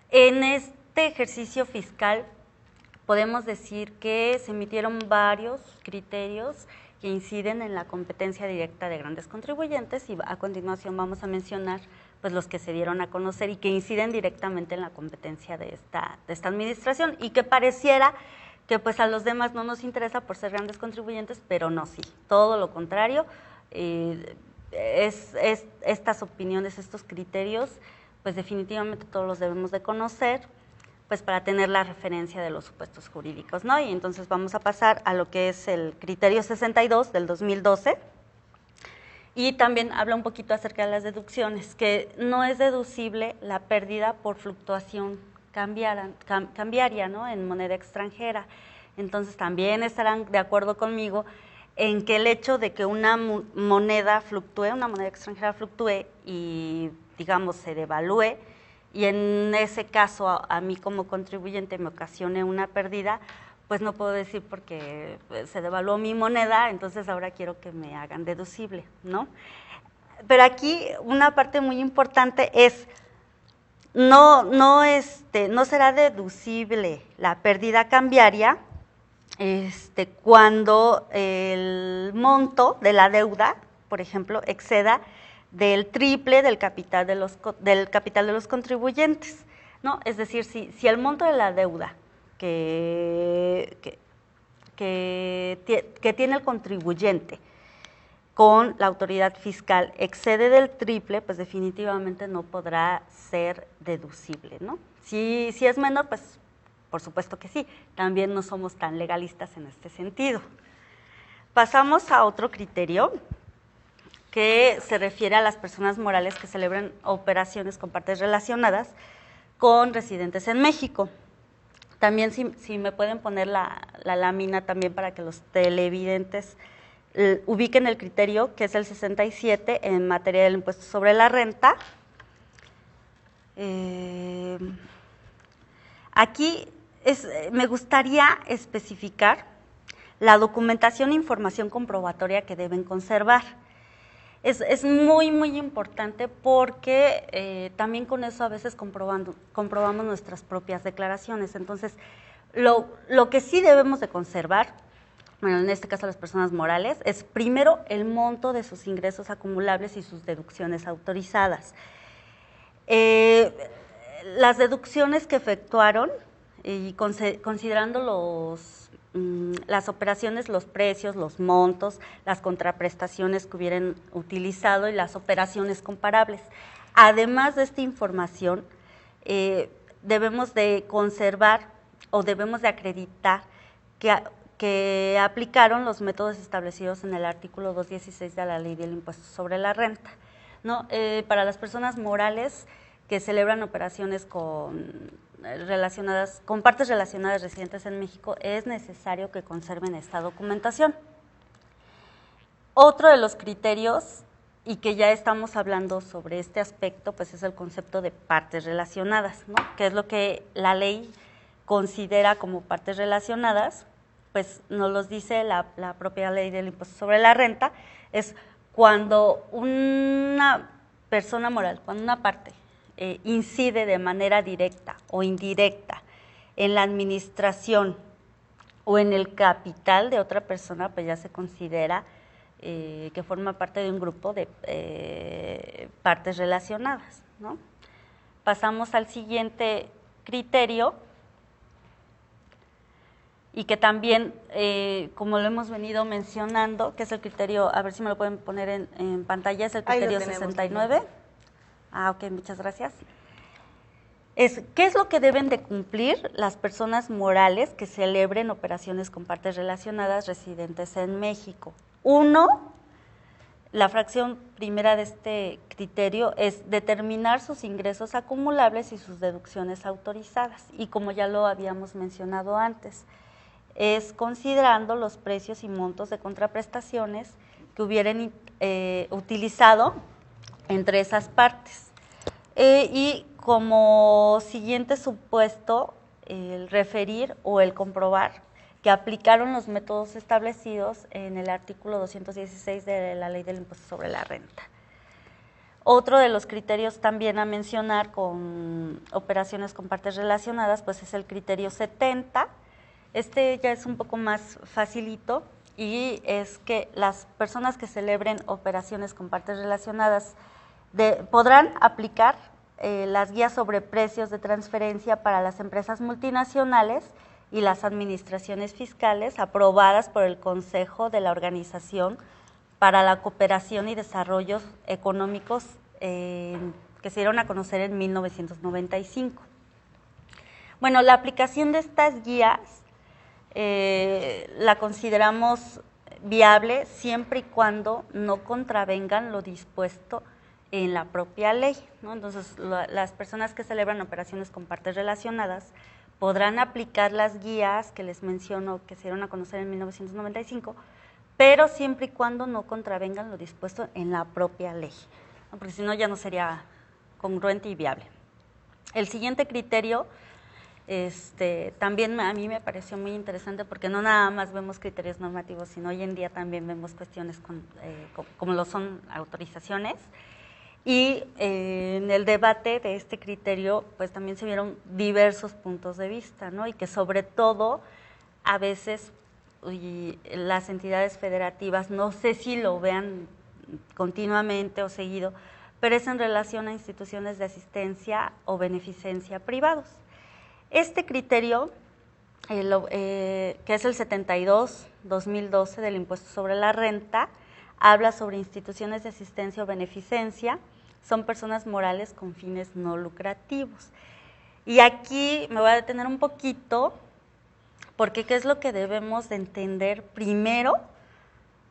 En este ejercicio fiscal podemos decir que se emitieron varios criterios que inciden en la competencia directa de grandes contribuyentes y a continuación vamos a mencionar pues los que se dieron a conocer y que inciden directamente en la competencia de esta administración y que pareciera que pues a los demás no nos interesa por ser grandes contribuyentes, pero no, sí, todo lo contrario. Estas opiniones, estos criterios, pues definitivamente todos los debemos de conocer, pues para tener la referencia de los supuestos jurídicos, ¿no? Y entonces vamos a pasar a lo que es el criterio 62 del 2012, y también habla un poquito acerca de las deducciones, que no es deducible la pérdida por fluctuación cambiaria, ¿no? En moneda extranjera. Entonces también estarán de acuerdo conmigo en que el hecho de que una moneda extranjera fluctúe y digamos, se devalúe y en ese caso a mí como contribuyente me ocasione una pérdida, pues no puedo decir porque se devaluó mi moneda, entonces ahora quiero que me hagan deducible, ¿no? Pero aquí una parte muy importante es, no será deducible la pérdida cambiaria cuando el monto de la deuda, por ejemplo, exceda del triple del capital de los contribuyentes, ¿no? Es decir, si el monto de la deuda que tiene el contribuyente con la autoridad fiscal excede del triple, pues definitivamente no podrá ser deducible, ¿no? Si es menor, pues por supuesto que sí, también no somos tan legalistas en este sentido. Pasamos a otro criterio que se refiere a las personas morales que celebran operaciones con partes relacionadas con residentes en México. También si me pueden poner la lámina también para que los televidentes ubiquen el criterio, que es el 67 en materia del impuesto sobre la renta. Aquí me gustaría especificar la documentación e información comprobatoria que deben conservar. Es muy, muy importante porque también con eso a veces comprobamos nuestras propias declaraciones. Entonces, lo que sí debemos de conservar, bueno, en este caso las personas morales, es primero el monto de sus ingresos acumulables y sus deducciones autorizadas. Las deducciones que efectuaron y considerando las operaciones, los precios, los montos, las contraprestaciones que hubieran utilizado y las operaciones comparables. Además de esta información, debemos de conservar o debemos de acreditar que aplicaron los métodos establecidos en el artículo 216 de la Ley del Impuesto sobre la Renta, ¿no? Para las personas morales que celebran operaciones con partes relacionadas residentes en México, es necesario que conserven esta documentación. Otro de los criterios, y que ya estamos hablando sobre este aspecto, pues es el concepto de partes relacionadas, ¿no? Que es lo que la ley considera como partes relacionadas, pues nos los dice la propia Ley del Impuesto sobre la Renta, es cuando una persona moral, cuando una parte incide de manera directa o indirecta en la administración o en el capital de otra persona, pues ya se considera que forma parte de un grupo de partes relacionadas, ¿no? Pasamos al siguiente criterio, y que también, como lo hemos venido mencionando, que es el criterio, a ver si me lo pueden poner en pantalla, es el criterio 69. Ok, muchas gracias. ¿Qué es lo que deben de cumplir las personas morales que celebren operaciones con partes relacionadas residentes en México? 1, la fracción primera de este criterio es determinar sus ingresos acumulables y sus deducciones autorizadas. Y como ya lo habíamos mencionado antes, es considerando los precios y montos de contraprestaciones que hubieran utilizado entre esas partes. Y como siguiente supuesto, el referir o el comprobar que aplicaron los métodos establecidos en el artículo 216 de la Ley del Impuesto sobre la Renta. Otro de los criterios también a mencionar con operaciones con partes relacionadas, pues es el criterio 70. Este ya es un poco más facilito, y es que las personas que celebren operaciones con partes relacionadas podrán aplicar las guías sobre precios de transferencia para las empresas multinacionales y las administraciones fiscales aprobadas por el Consejo de la Organización para la Cooperación y Desarrollo Económicos que se dieron a conocer en 1995. Bueno, la aplicación de estas guías la consideramos viable siempre y cuando no contravengan lo dispuesto en la propia ley, ¿no? Entonces, las personas que celebran operaciones con partes relacionadas podrán aplicar las guías que les menciono, que se dieron a conocer en 1995, pero siempre y cuando no contravengan lo dispuesto en la propia ley, ¿no? Porque si no ya no sería congruente y viable. El siguiente criterio también a mí me pareció muy interesante porque no nada más vemos criterios normativos, sino hoy en día también vemos cuestiones como lo son autorizaciones. Y en el debate de este criterio, pues también se vieron diversos puntos de vista, ¿no? Y que sobre todo, a veces, las entidades federativas, no sé si lo vean continuamente o seguido, pero es en relación a instituciones de asistencia o beneficencia privados. Este criterio, que es el 72-2012 del impuesto sobre la renta, habla sobre instituciones de asistencia o beneficencia, son personas morales con fines no lucrativos. Y aquí me voy a detener un poquito, porque ¿qué es lo que debemos de entender? Primero,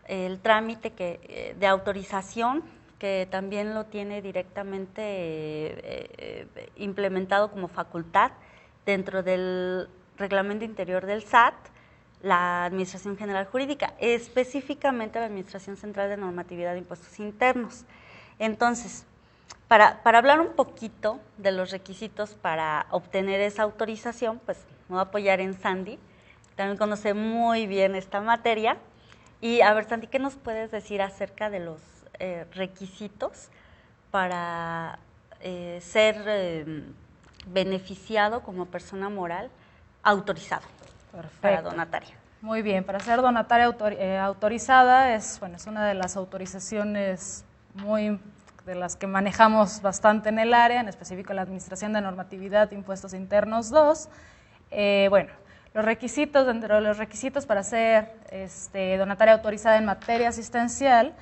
el trámite de autorización, que también lo tiene directamente implementado como facultad dentro del reglamento interior del SAT, la Administración General Jurídica, específicamente la Administración Central de Normatividad de Impuestos Internos. Entonces, para hablar un poquito de los requisitos para obtener esa autorización, pues me voy a apoyar en Sandy, también conoce muy bien esta materia. Y a ver, Sandy, ¿qué nos puedes decir acerca de los requisitos para ser beneficiado como persona moral autorizado? Perfecto. Para donataria? Muy bien, para ser donataria autorizada es una de las autorizaciones de las que manejamos bastante en el área, en específico la Administración de Normatividad de Impuestos Internos 2. Los requisitos, dentro de los requisitos para ser donataria autorizada en materia asistencial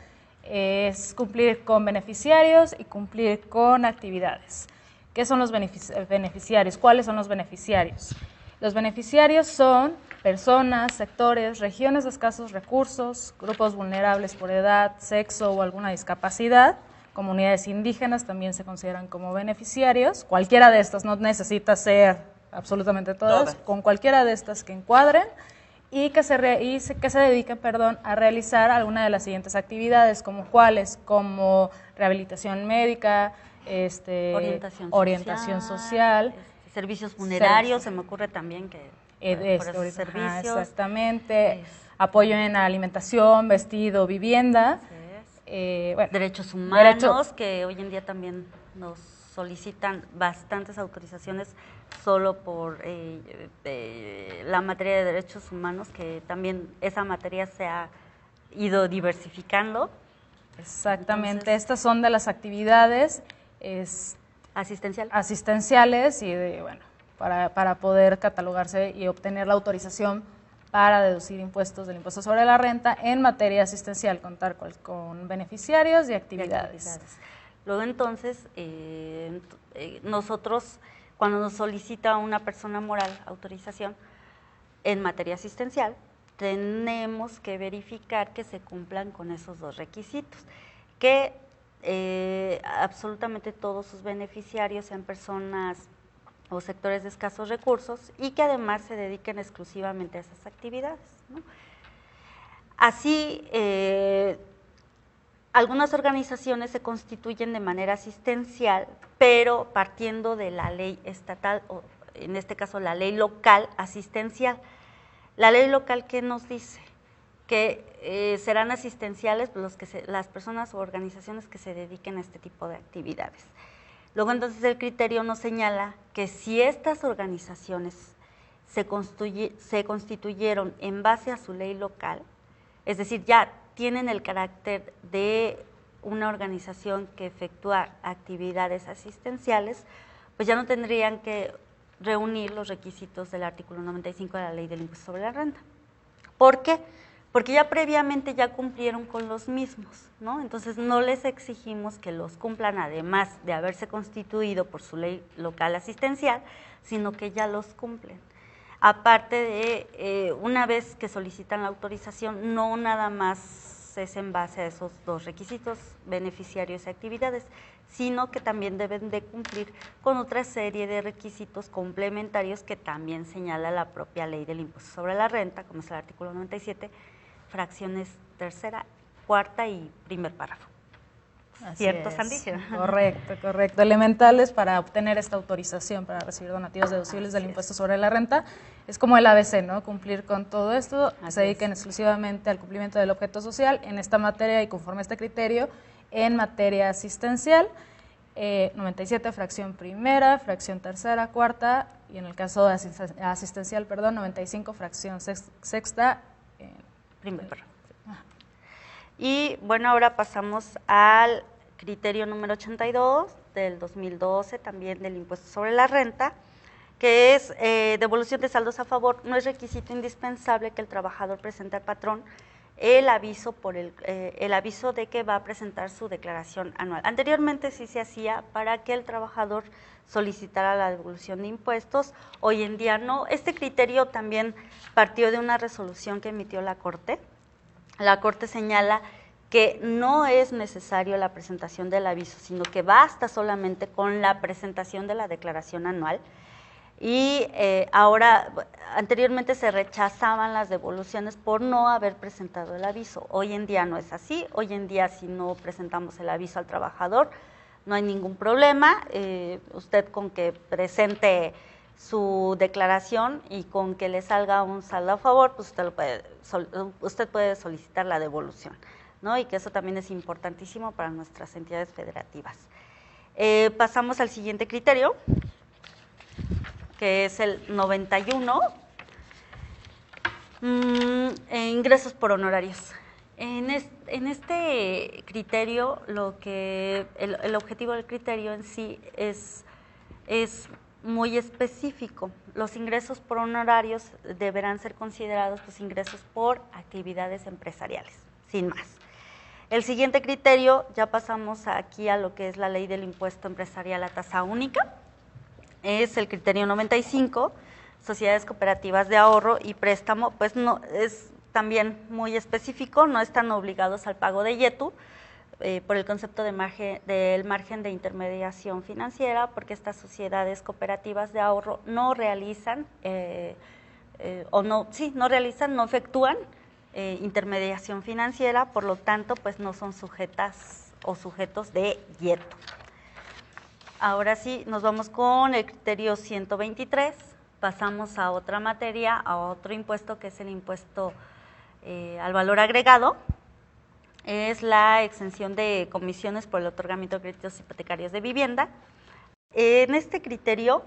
es cumplir con beneficiarios y cumplir con actividades. ¿Qué son los beneficiarios? ¿Cuáles son los beneficiarios? Los beneficiarios son personas, sectores, regiones de escasos recursos, grupos vulnerables por edad, sexo o alguna discapacidad, comunidades indígenas también se consideran como beneficiarios. Cualquiera de estas, no necesita ser absolutamente todas, con cualquiera de estas que encuadren y que se dediquen a realizar alguna de las siguientes actividades, como cuáles, como rehabilitación médica, orientación social, servicios funerarios, se me ocurre también que por esos servicios. Exactamente, apoyo en alimentación, vestido, vivienda. Derechos humanos, que hoy en día también nos solicitan bastantes autorizaciones solo por la materia de derechos humanos, que también esa materia se ha ido diversificando. Exactamente. Entonces, estas son de las actividades asistenciales y para poder catalogarse y obtener la autorización para deducir impuestos del impuesto sobre la renta en materia asistencial, contar con beneficiarios y actividades. Luego entonces, nosotros, cuando nos solicita una persona moral autorización en materia asistencial, tenemos que verificar que se cumplan con esos dos requisitos, que absolutamente todos sus beneficiarios sean personas o sectores de escasos recursos y que además se dediquen exclusivamente a esas actividades, ¿no? Así, algunas organizaciones se constituyen de manera asistencial, pero partiendo de la ley estatal, o en este caso la ley local asistencial. La ley local, ¿qué nos dice? Que serán asistenciales las personas o organizaciones que se dediquen a este tipo de actividades. Luego entonces el criterio nos señala que si estas organizaciones se constituyeron en base a su ley local, es decir, ya tienen el carácter de una organización que efectúa actividades asistenciales, pues ya no tendrían que reunir los requisitos del artículo 95 de la Ley del Impuesto sobre la Renta. ¿Por qué? Porque ya previamente ya cumplieron con los mismos, ¿no? Entonces no les exigimos que los cumplan además de haberse constituido por su ley local asistencial, sino que ya los cumplen. Aparte de, una vez que solicitan la autorización, no nada más es en base a esos dos requisitos, beneficiarios y actividades, sino que también deben de cumplir con otra serie de requisitos complementarios que también señala la propia Ley del Impuesto sobre la Renta, como es el artículo 97, fracciones tercera, cuarta y primer párrafo. ¿cierto, es. Sandy? Correcto. Elementales para obtener esta autorización para recibir donativos deducibles del impuesto sobre la renta. Es como el ABC, ¿no? Cumplir con todo esto, se dediquen exclusivamente al cumplimiento del objeto social en esta materia y conforme a este criterio, en materia asistencial, 97 fracción primera, fracción tercera, cuarta, y en el caso de asistencial, 95 fracción sexta. Primera. Y bueno, ahora pasamos al criterio número 82 del 2012, también del impuesto sobre la renta, que es devolución de saldos a favor. No es requisito indispensable que el trabajador presente al patrón el aviso de que va a presentar su declaración anual. Anteriormente sí se hacía para que el trabajador solicitara la devolución de impuestos, hoy en día no. Este criterio también partió de una resolución que emitió la Corte. La Corte señala que no es necesario la presentación del aviso, sino que basta solamente con la presentación de la declaración anual. Y ahora, anteriormente se rechazaban las devoluciones por no haber presentado el aviso. Hoy en día no es así. Hoy en día, si no presentamos el aviso al trabajador, no hay ningún problema. Usted con que presente su declaración y con que le salga un saldo a favor, pues usted puede solicitar la devolución, ¿no? Y que eso también es importantísimo para nuestras entidades federativas. Pasamos al siguiente criterio, que es el 91, ingresos por honorarios. En este criterio, el objetivo del criterio en sí es muy específico. Los ingresos por honorarios deberán ser considerados pues ingresos por actividades empresariales, sin más. El siguiente criterio, ya pasamos aquí a lo que es la ley del impuesto empresarial a tasa única, es el criterio 95, sociedades cooperativas de ahorro y préstamo, pues no es también muy específico, no están obligados al pago de IETU por el concepto del margen de intermediación financiera, porque estas sociedades cooperativas de ahorro no realizan, no efectúan intermediación financiera, por lo tanto, pues no son sujetas o sujetos de IETU. Ahora sí, nos vamos con el criterio 123, pasamos a otra materia, a otro impuesto que es el impuesto al valor agregado, es la exención de comisiones por el otorgamiento de créditos hipotecarios de vivienda. En este criterio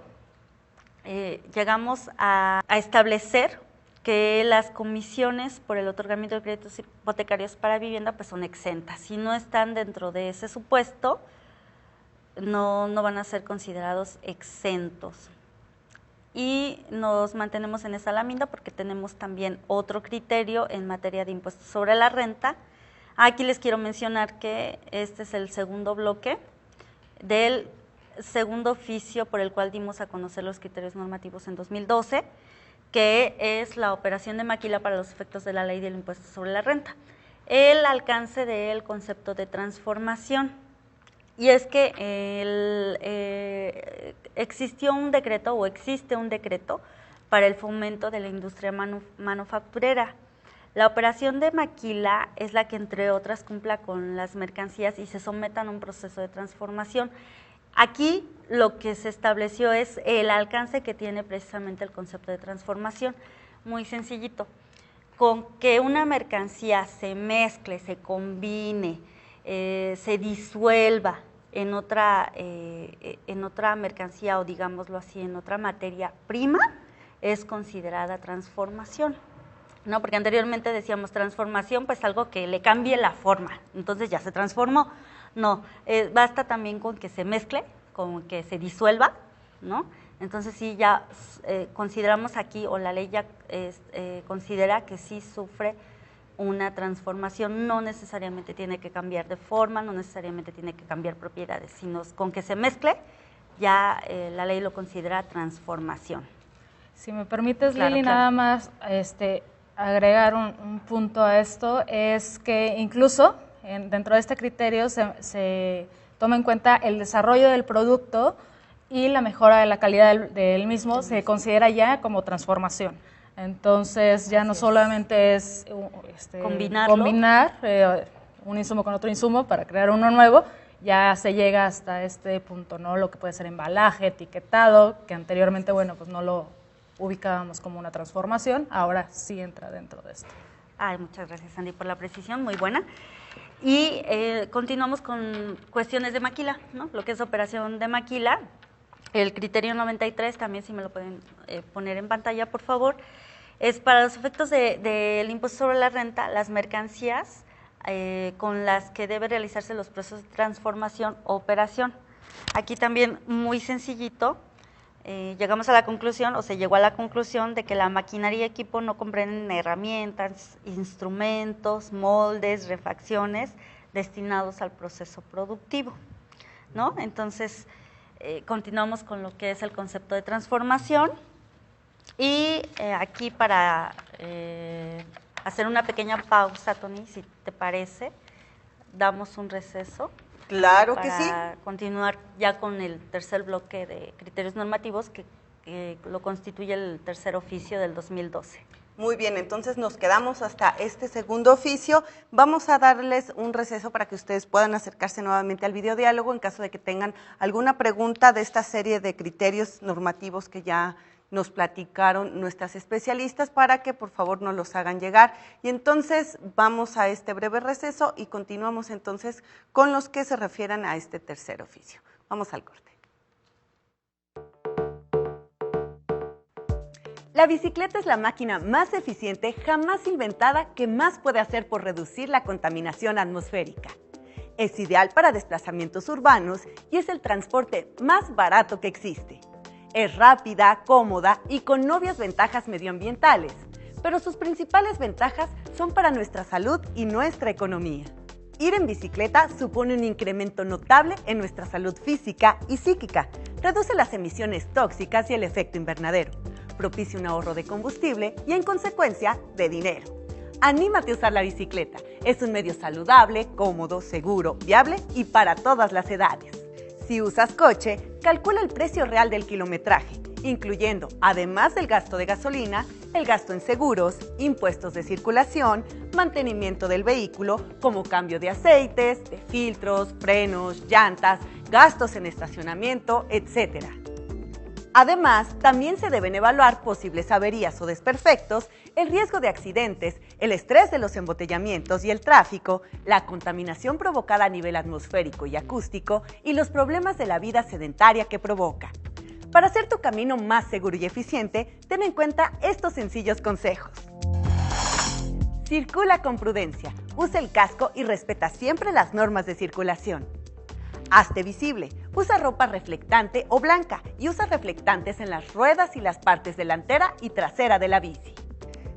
llegamos a establecer que las comisiones por el otorgamiento de créditos hipotecarios para vivienda pues son exentas. Si no están dentro de ese supuesto, no van a ser considerados exentos. Y nos mantenemos en esa lámina porque tenemos también otro criterio en materia de impuestos sobre la renta. Aquí les quiero mencionar que este es el segundo bloque del segundo oficio por el cual dimos a conocer los criterios normativos en 2012, que es la operación de maquila para los efectos de la ley del impuesto sobre la renta. El alcance del concepto de transformación. Y es que existió un decreto o existe un decreto para el fomento de la industria manufacturera. La operación de maquila es la que, entre otras, cumpla con las mercancías y se sometan a un proceso de transformación. Aquí lo que se estableció es el alcance que tiene precisamente el concepto de transformación. Muy sencillito. Con que una mercancía se mezcle, se combine, se disuelva en otra mercancía o digámoslo así, en otra materia prima, es considerada transformación, ¿no? Porque anteriormente decíamos transformación, pues algo que le cambie la forma, entonces ya se transformó. No, basta también con que se mezcle, con que se disuelva, ¿no? Entonces sí ya consideramos aquí, o la ley ya considera que sí sufre una transformación, no necesariamente tiene que cambiar de forma, no necesariamente tiene que cambiar propiedades, sino con que se mezcle, ya la ley lo considera transformación. Si me permites, Claro, Lili, claro. nada más agregar un punto a esto, es que incluso dentro de este criterio se toma en cuenta el desarrollo del producto y la mejora de la calidad del mismo, se considera ya como transformación. Entonces ya no solamente es combinar, un insumo con otro insumo para crear uno nuevo, ya se llega hasta este punto, ¿no? Lo que puede ser embalaje, etiquetado, que anteriormente, bueno, pues no lo ubicábamos como una transformación, ahora sí entra dentro de esto. Ay, muchas gracias, Andy, por la precisión, muy buena. Y continuamos con cuestiones de maquila, ¿no? Lo que es operación de maquila. El criterio 93, también si me lo pueden poner en pantalla, por favor, es para los efectos del impuesto sobre la renta, las mercancías con las que debe realizarse los procesos de transformación o operación. Aquí también muy sencillito, llegamos a la conclusión, o se llegó a la conclusión de que la maquinaria y equipo no comprenden herramientas, instrumentos, moldes, refacciones destinados al proceso productivo, ¿no? Entonces, continuamos con lo que es el concepto de transformación y aquí para hacer una pequeña pausa, Tony, si te parece, damos un receso. Claro que sí. Para continuar ya con el tercer bloque de criterios normativos que lo constituye el tercer oficio del 2012. Muy bien, entonces nos quedamos hasta este segundo oficio. Vamos a darles un receso para que ustedes puedan acercarse nuevamente al videodiálogo en caso de que tengan alguna pregunta de esta serie de criterios normativos que ya nos platicaron nuestras especialistas, para que por favor nos los hagan llegar. Y entonces vamos a este breve receso y continuamos entonces con los que se refieran a este tercer oficio. Vamos al corte. La bicicleta es la máquina más eficiente jamás inventada que más puede hacer por reducir la contaminación atmosférica. Es ideal para desplazamientos urbanos y es el transporte más barato que existe. Es rápida, cómoda y con obvias ventajas medioambientales, pero sus principales ventajas son para nuestra salud y nuestra economía. Ir en bicicleta supone un incremento notable en nuestra salud física y psíquica, reduce las emisiones tóxicas y el efecto invernadero, propicia un ahorro de combustible y, en consecuencia, de dinero. Anímate a usar la bicicleta. Es un medio saludable, cómodo, seguro, viable y para todas las edades. Si usas coche, calcula el precio real del kilometraje, incluyendo, además del gasto de gasolina, el gasto en seguros, impuestos de circulación, mantenimiento del vehículo, como cambio de aceites, de filtros, frenos, llantas, gastos en estacionamiento, etc. Además, también se deben evaluar posibles averías o desperfectos, el riesgo de accidentes, el estrés de los embotellamientos y el tráfico, la contaminación provocada a nivel atmosférico y acústico y los problemas de la vida sedentaria que provoca. Para hacer tu camino más seguro y eficiente, ten en cuenta estos sencillos consejos. Circula con prudencia, usa el casco y respeta siempre las normas de circulación. Hazte visible, usa ropa reflectante o blanca y usa reflectantes en las ruedas y las partes delantera y trasera de la bici.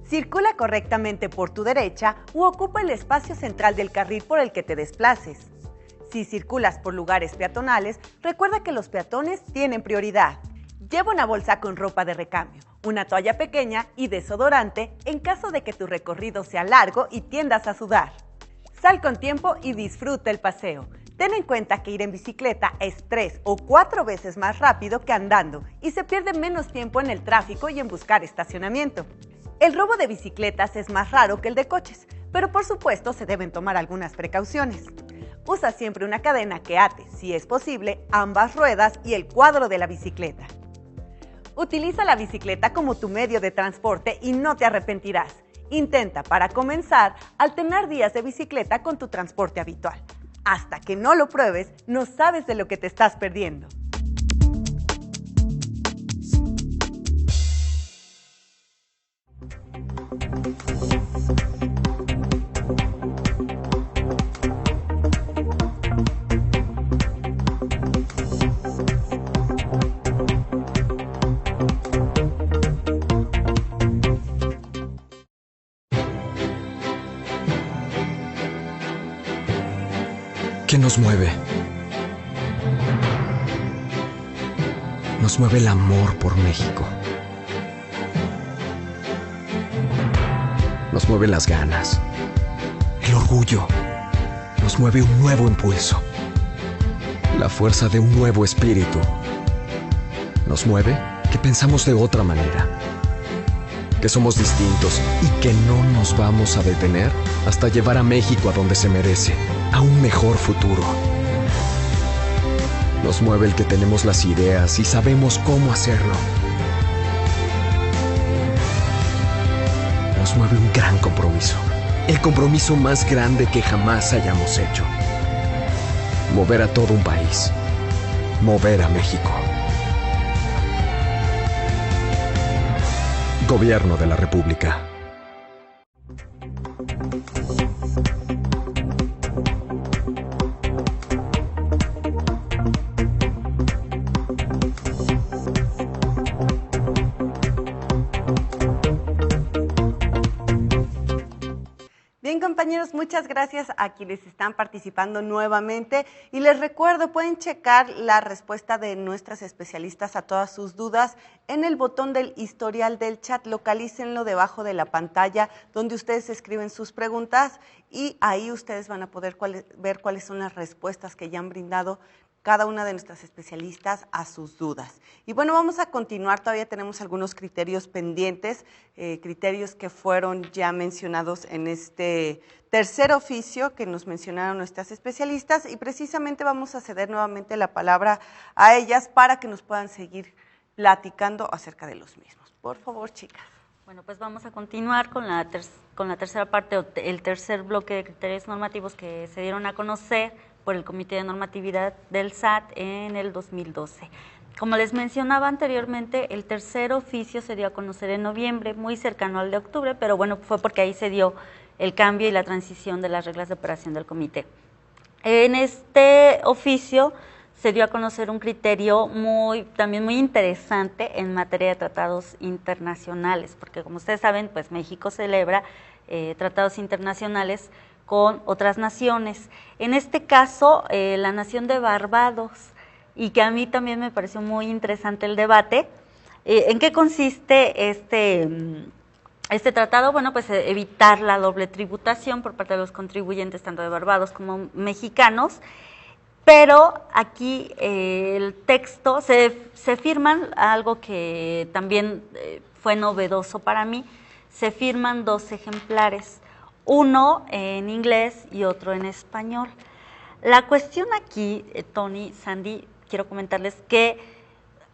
Circula correctamente por tu derecha u ocupa el espacio central del carril por el que te desplaces. Si circulas por lugares peatonales, recuerda que los peatones tienen prioridad. Lleva una bolsa con ropa de recambio, una toalla pequeña y desodorante en caso de que tu recorrido sea largo y tiendas a sudar. Sal con tiempo y disfruta el paseo. Ten en cuenta que ir en bicicleta es 3 o 4 veces más rápido que andando y se pierde menos tiempo en el tráfico y en buscar estacionamiento. El robo de bicicletas es más raro que el de coches, pero por supuesto se deben tomar algunas precauciones. Usa siempre una cadena que ate, si es posible, ambas ruedas y el cuadro de la bicicleta. Utiliza la bicicleta como tu medio de transporte y no te arrepentirás. Intenta, para comenzar, alternar días de bicicleta con tu transporte habitual. Hasta que no lo pruebes, no sabes de lo que te estás perdiendo. ¿Qué nos mueve? Nos mueve el amor por México. Nos mueve las ganas, el orgullo. Nos mueve un nuevo impulso, la fuerza de un nuevo espíritu. Nos mueve que pensamos de otra manera. que somos distintos y que no nos vamos a detener hasta llevar a México a donde se merece, a un mejor futuro. Nos mueve el que tenemos las ideas y sabemos cómo hacerlo. Nos mueve un gran compromiso, el compromiso más grande que jamás hayamos hecho. Mover a todo un país, mover a México. Gobierno de la República. Bien, compañeros, muchas gracias a quienes están participando nuevamente y les recuerdo, pueden checar la respuesta de nuestras especialistas a todas sus dudas en el botón del historial del chat. Localícenlo debajo de la pantalla donde ustedes escriben sus preguntas y ahí ustedes van a poder ver cuáles son las respuestas que ya han brindado cada una de nuestras especialistas a sus dudas. Y bueno, vamos a continuar, todavía tenemos algunos criterios pendientes, criterios que fueron ya mencionados en este tercer oficio que nos mencionaron nuestras especialistas y precisamente vamos a ceder nuevamente la palabra a ellas para que nos puedan seguir platicando acerca de los mismos. Por favor, chicas. Bueno, pues vamos a continuar con la tercera parte, el tercer bloque de criterios normativos que se dieron a conocer por el Comité de Normatividad del SAT en el 2012. Como les mencionaba anteriormente, el tercer oficio se dio a conocer en noviembre, muy cercano al de octubre, pero bueno, fue porque ahí se dio el cambio y la transición de las reglas de operación del comité. En este oficio se dio a conocer un criterio también muy interesante en materia de tratados internacionales, porque como ustedes saben, pues México celebra tratados internacionales con otras naciones. En este caso, la nación de Barbados, y que a mí también me pareció muy interesante el debate. ¿En qué consiste este tratado? Bueno, pues evitar la doble tributación por parte de los contribuyentes, tanto de Barbados como mexicanos, pero aquí el texto, se firman, algo que también fue novedoso para mí, se firman 2 ejemplares, uno en inglés y otro en español. La cuestión aquí, Tony, Sandy, quiero comentarles que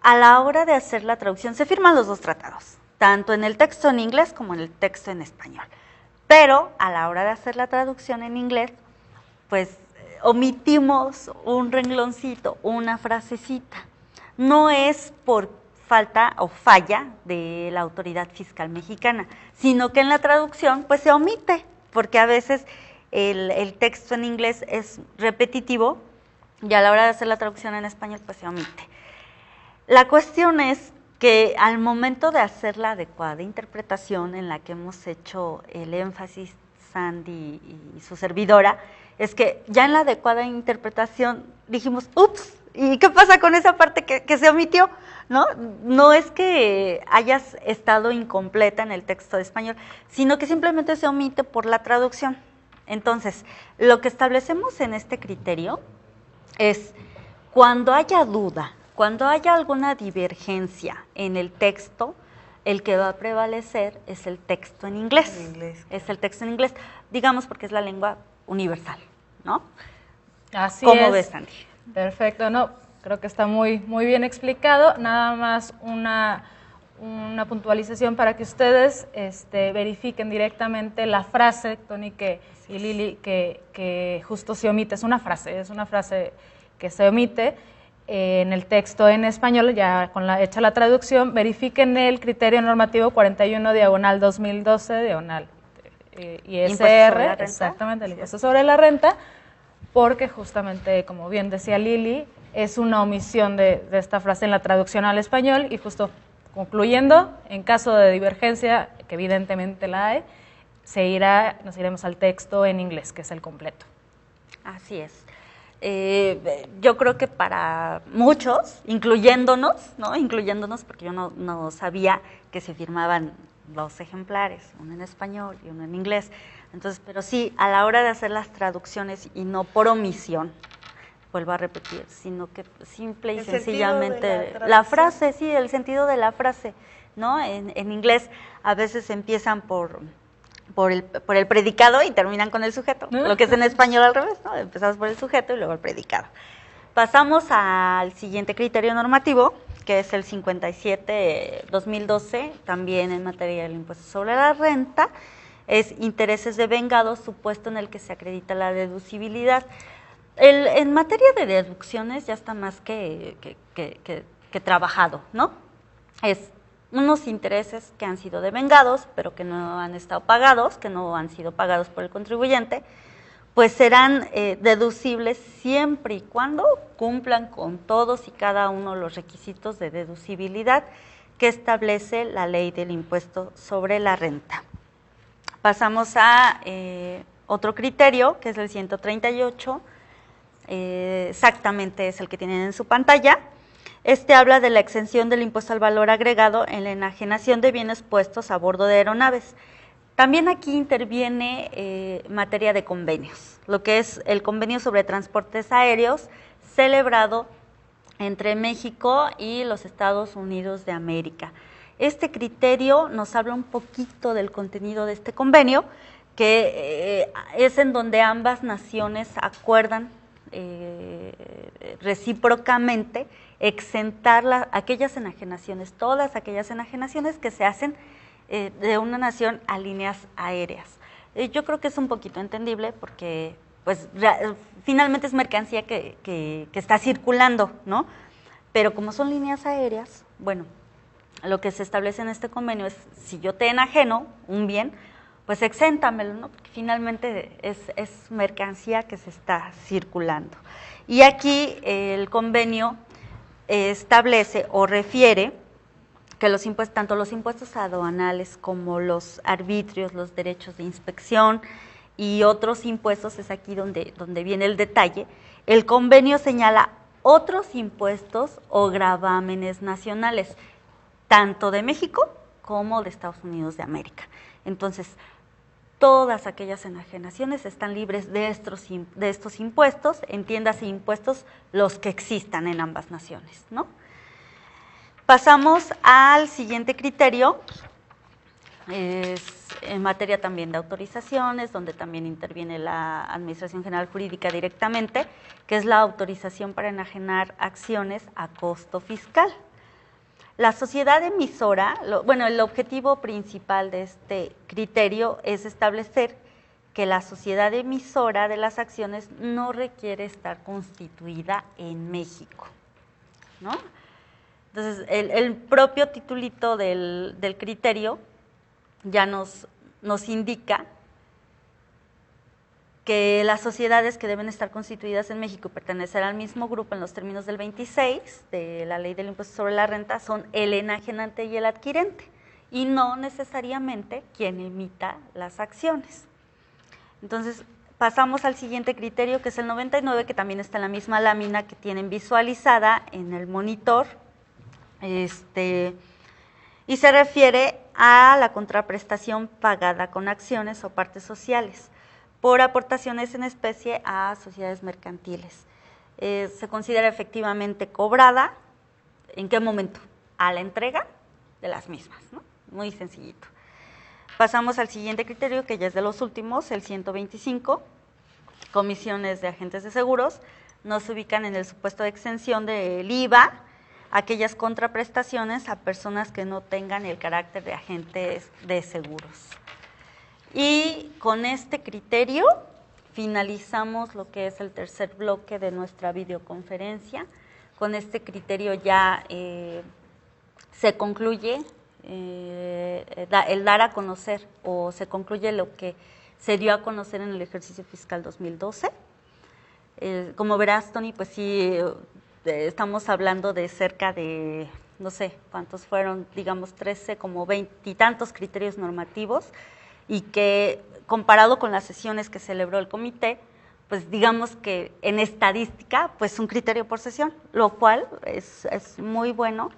a la hora de hacer la traducción se firman los 2 tratados, tanto en el texto en inglés como en el texto en español. Pero a la hora de hacer la traducción en inglés, pues omitimos un rengloncito, una frasecita. No es por falta o falla de la autoridad fiscal mexicana, sino que en la traducción pues se omite, porque a veces el texto en inglés es repetitivo y a la hora de hacer la traducción en español pues se omite. La cuestión es que al momento de hacer la adecuada interpretación en la que hemos hecho el énfasis Sandy y su servidora, es que ya en la adecuada interpretación dijimos, ups, ¿y qué pasa con esa parte que se omitió? No es que hayas estado incompleta en el texto de español, sino que simplemente se omite por la traducción. Entonces, lo que establecemos en este criterio es cuando haya duda, cuando haya alguna divergencia en el texto, el que va a prevalecer es el texto en inglés. Es el texto en inglés, digamos porque es la lengua universal, ¿no? Así es. ¿Cómo ves, Sandy? Perfecto, no, creo que está muy bien explicado. Nada más una puntualización para que ustedes verifiquen directamente la frase, Tony y Lili, que justo se omite. Es una frase que se omite en el texto en español, ya hecha la traducción. Verifiquen el criterio normativo 41/2012, ISR, exactamente, el impuesto sobre la renta, porque justamente, como bien decía Lili, es una omisión de esta frase en la traducción al español. Y justo concluyendo, en caso de divergencia, que evidentemente la hay, nos iremos al texto en inglés, que es el completo. Así es. Yo creo que para muchos, incluyéndonos, porque yo no sabía que se firmaban 2 ejemplares, uno en español y uno en inglés. Entonces, pero sí, a la hora de hacer las traducciones, y no por omisión, vuelvo a repetir, sino que simple y sencillamente la frase, sí, el sentido de la frase ¿no? En inglés a veces empiezan por el predicado y terminan con el sujeto, lo que es en español al revés, ¿no? Empezamos por el sujeto y luego el predicado. Pasamos al siguiente criterio normativo, que es el 57-2012, también en materia del impuesto sobre la renta, es intereses de vengados, supuesto en el que se acredita la deducibilidad. En materia de deducciones ya está más que trabajado, ¿no? Es unos intereses que han sido devengados, pero que no han estado pagados, que no han sido pagados por el contribuyente, pues serán deducibles siempre y cuando cumplan con todos y cada uno de los requisitos de deducibilidad que establece la ley del impuesto sobre la renta. Pasamos a otro criterio, que es el 138, exactamente es el que tienen en su pantalla. Este habla de la exención del impuesto al valor agregado en la enajenación de bienes puestos a bordo de aeronaves. También aquí interviene materia de convenios, lo que es el convenio sobre transportes aéreos celebrado entre México y los Estados Unidos de América. Este criterio nos habla un poquito del contenido de este convenio, que es en donde ambas naciones acuerdan recíprocamente exentar aquellas enajenaciones, todas aquellas enajenaciones que se hacen de una nación a líneas aéreas. Yo creo que es un poquito entendible porque pues finalmente es mercancía que está circulando, ¿no? Pero como son líneas aéreas, bueno, lo que se establece en este convenio es, si yo te enajeno un bien, pues exéntamelo, ¿no? Porque finalmente es mercancía que se está circulando. Y aquí el convenio establece o refiere que los impuestos, tanto los impuestos aduanales como los arbitrios, los derechos de inspección y otros impuestos, es aquí donde viene el detalle, el convenio señala otros impuestos o gravámenes nacionales, tanto de México como de Estados Unidos de América. Entonces, todas aquellas enajenaciones están libres de estos impuestos, entiéndase impuestos los que existan en ambas naciones, ¿no? Pasamos al siguiente criterio, es en materia también de autorizaciones, donde también interviene la Administración General Jurídica directamente, que es la autorización para enajenar acciones a costo fiscal. La sociedad emisora, el objetivo principal de este criterio es establecer que la sociedad emisora de las acciones no requiere estar constituida en México, ¿no? Entonces, el propio titulito del criterio ya nos indica que las sociedades que deben estar constituidas en México y pertenecer al mismo grupo en los términos del 26 de la Ley del Impuesto sobre la Renta son el enajenante y el adquirente, y no necesariamente quien emita las acciones. Entonces, pasamos al siguiente criterio, que es el 99, que también está en la misma lámina que tienen visualizada en el monitor, y se refiere a la contraprestación pagada con acciones o partes sociales por aportaciones en especie a sociedades mercantiles. Se considera efectivamente cobrada, ¿en qué momento? A la entrega de las mismas, ¿no? Muy sencillito. Pasamos al siguiente criterio, que ya es de los últimos, el 125, comisiones de agentes de seguros, nos ubican en el supuesto de exención del IVA, aquellas contraprestaciones a personas que no tengan el carácter de agentes de seguros. Y con este criterio finalizamos lo que es el tercer bloque de nuestra videoconferencia. Con este criterio ya se concluye el dar a conocer, o se concluye lo que se dio a conocer en el ejercicio fiscal 2012. Como verás, Tony, pues sí, estamos hablando de cerca de, no sé cuántos fueron, digamos 13, como 20 y tantos criterios normativos, y que comparado con las sesiones que celebró el comité, pues digamos que en estadística, pues un criterio por sesión, lo cual es muy bueno,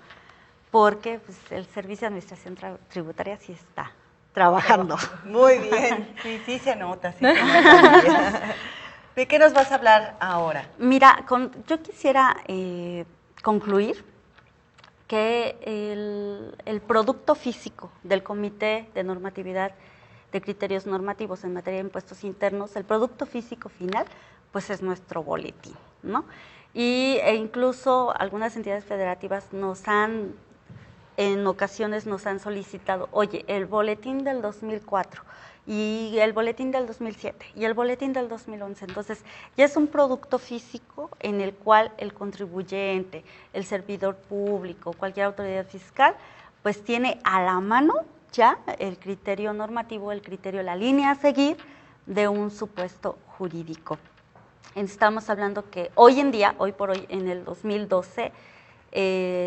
porque pues, el Servicio de Administración Tributaria sí está trabajando. Muy bien, sí se nota. Sí se nota. ¿De qué nos vas a hablar ahora? Mira, yo quisiera concluir que el producto físico del Comité de Normatividad de Criterios Normativos en materia de impuestos internos, el producto físico final, pues es nuestro boletín, ¿no? E incluso algunas entidades federativas en ocasiones nos han solicitado, oye, el boletín del 2004 y el boletín del 2007 y el boletín del 2011. Entonces, ya es un producto físico en el cual el contribuyente, el servidor público, cualquier autoridad fiscal, pues tiene a la mano ya el criterio normativo, el criterio, la línea a seguir de un supuesto jurídico. Estamos hablando que hoy en día, hoy por hoy, en el 2012,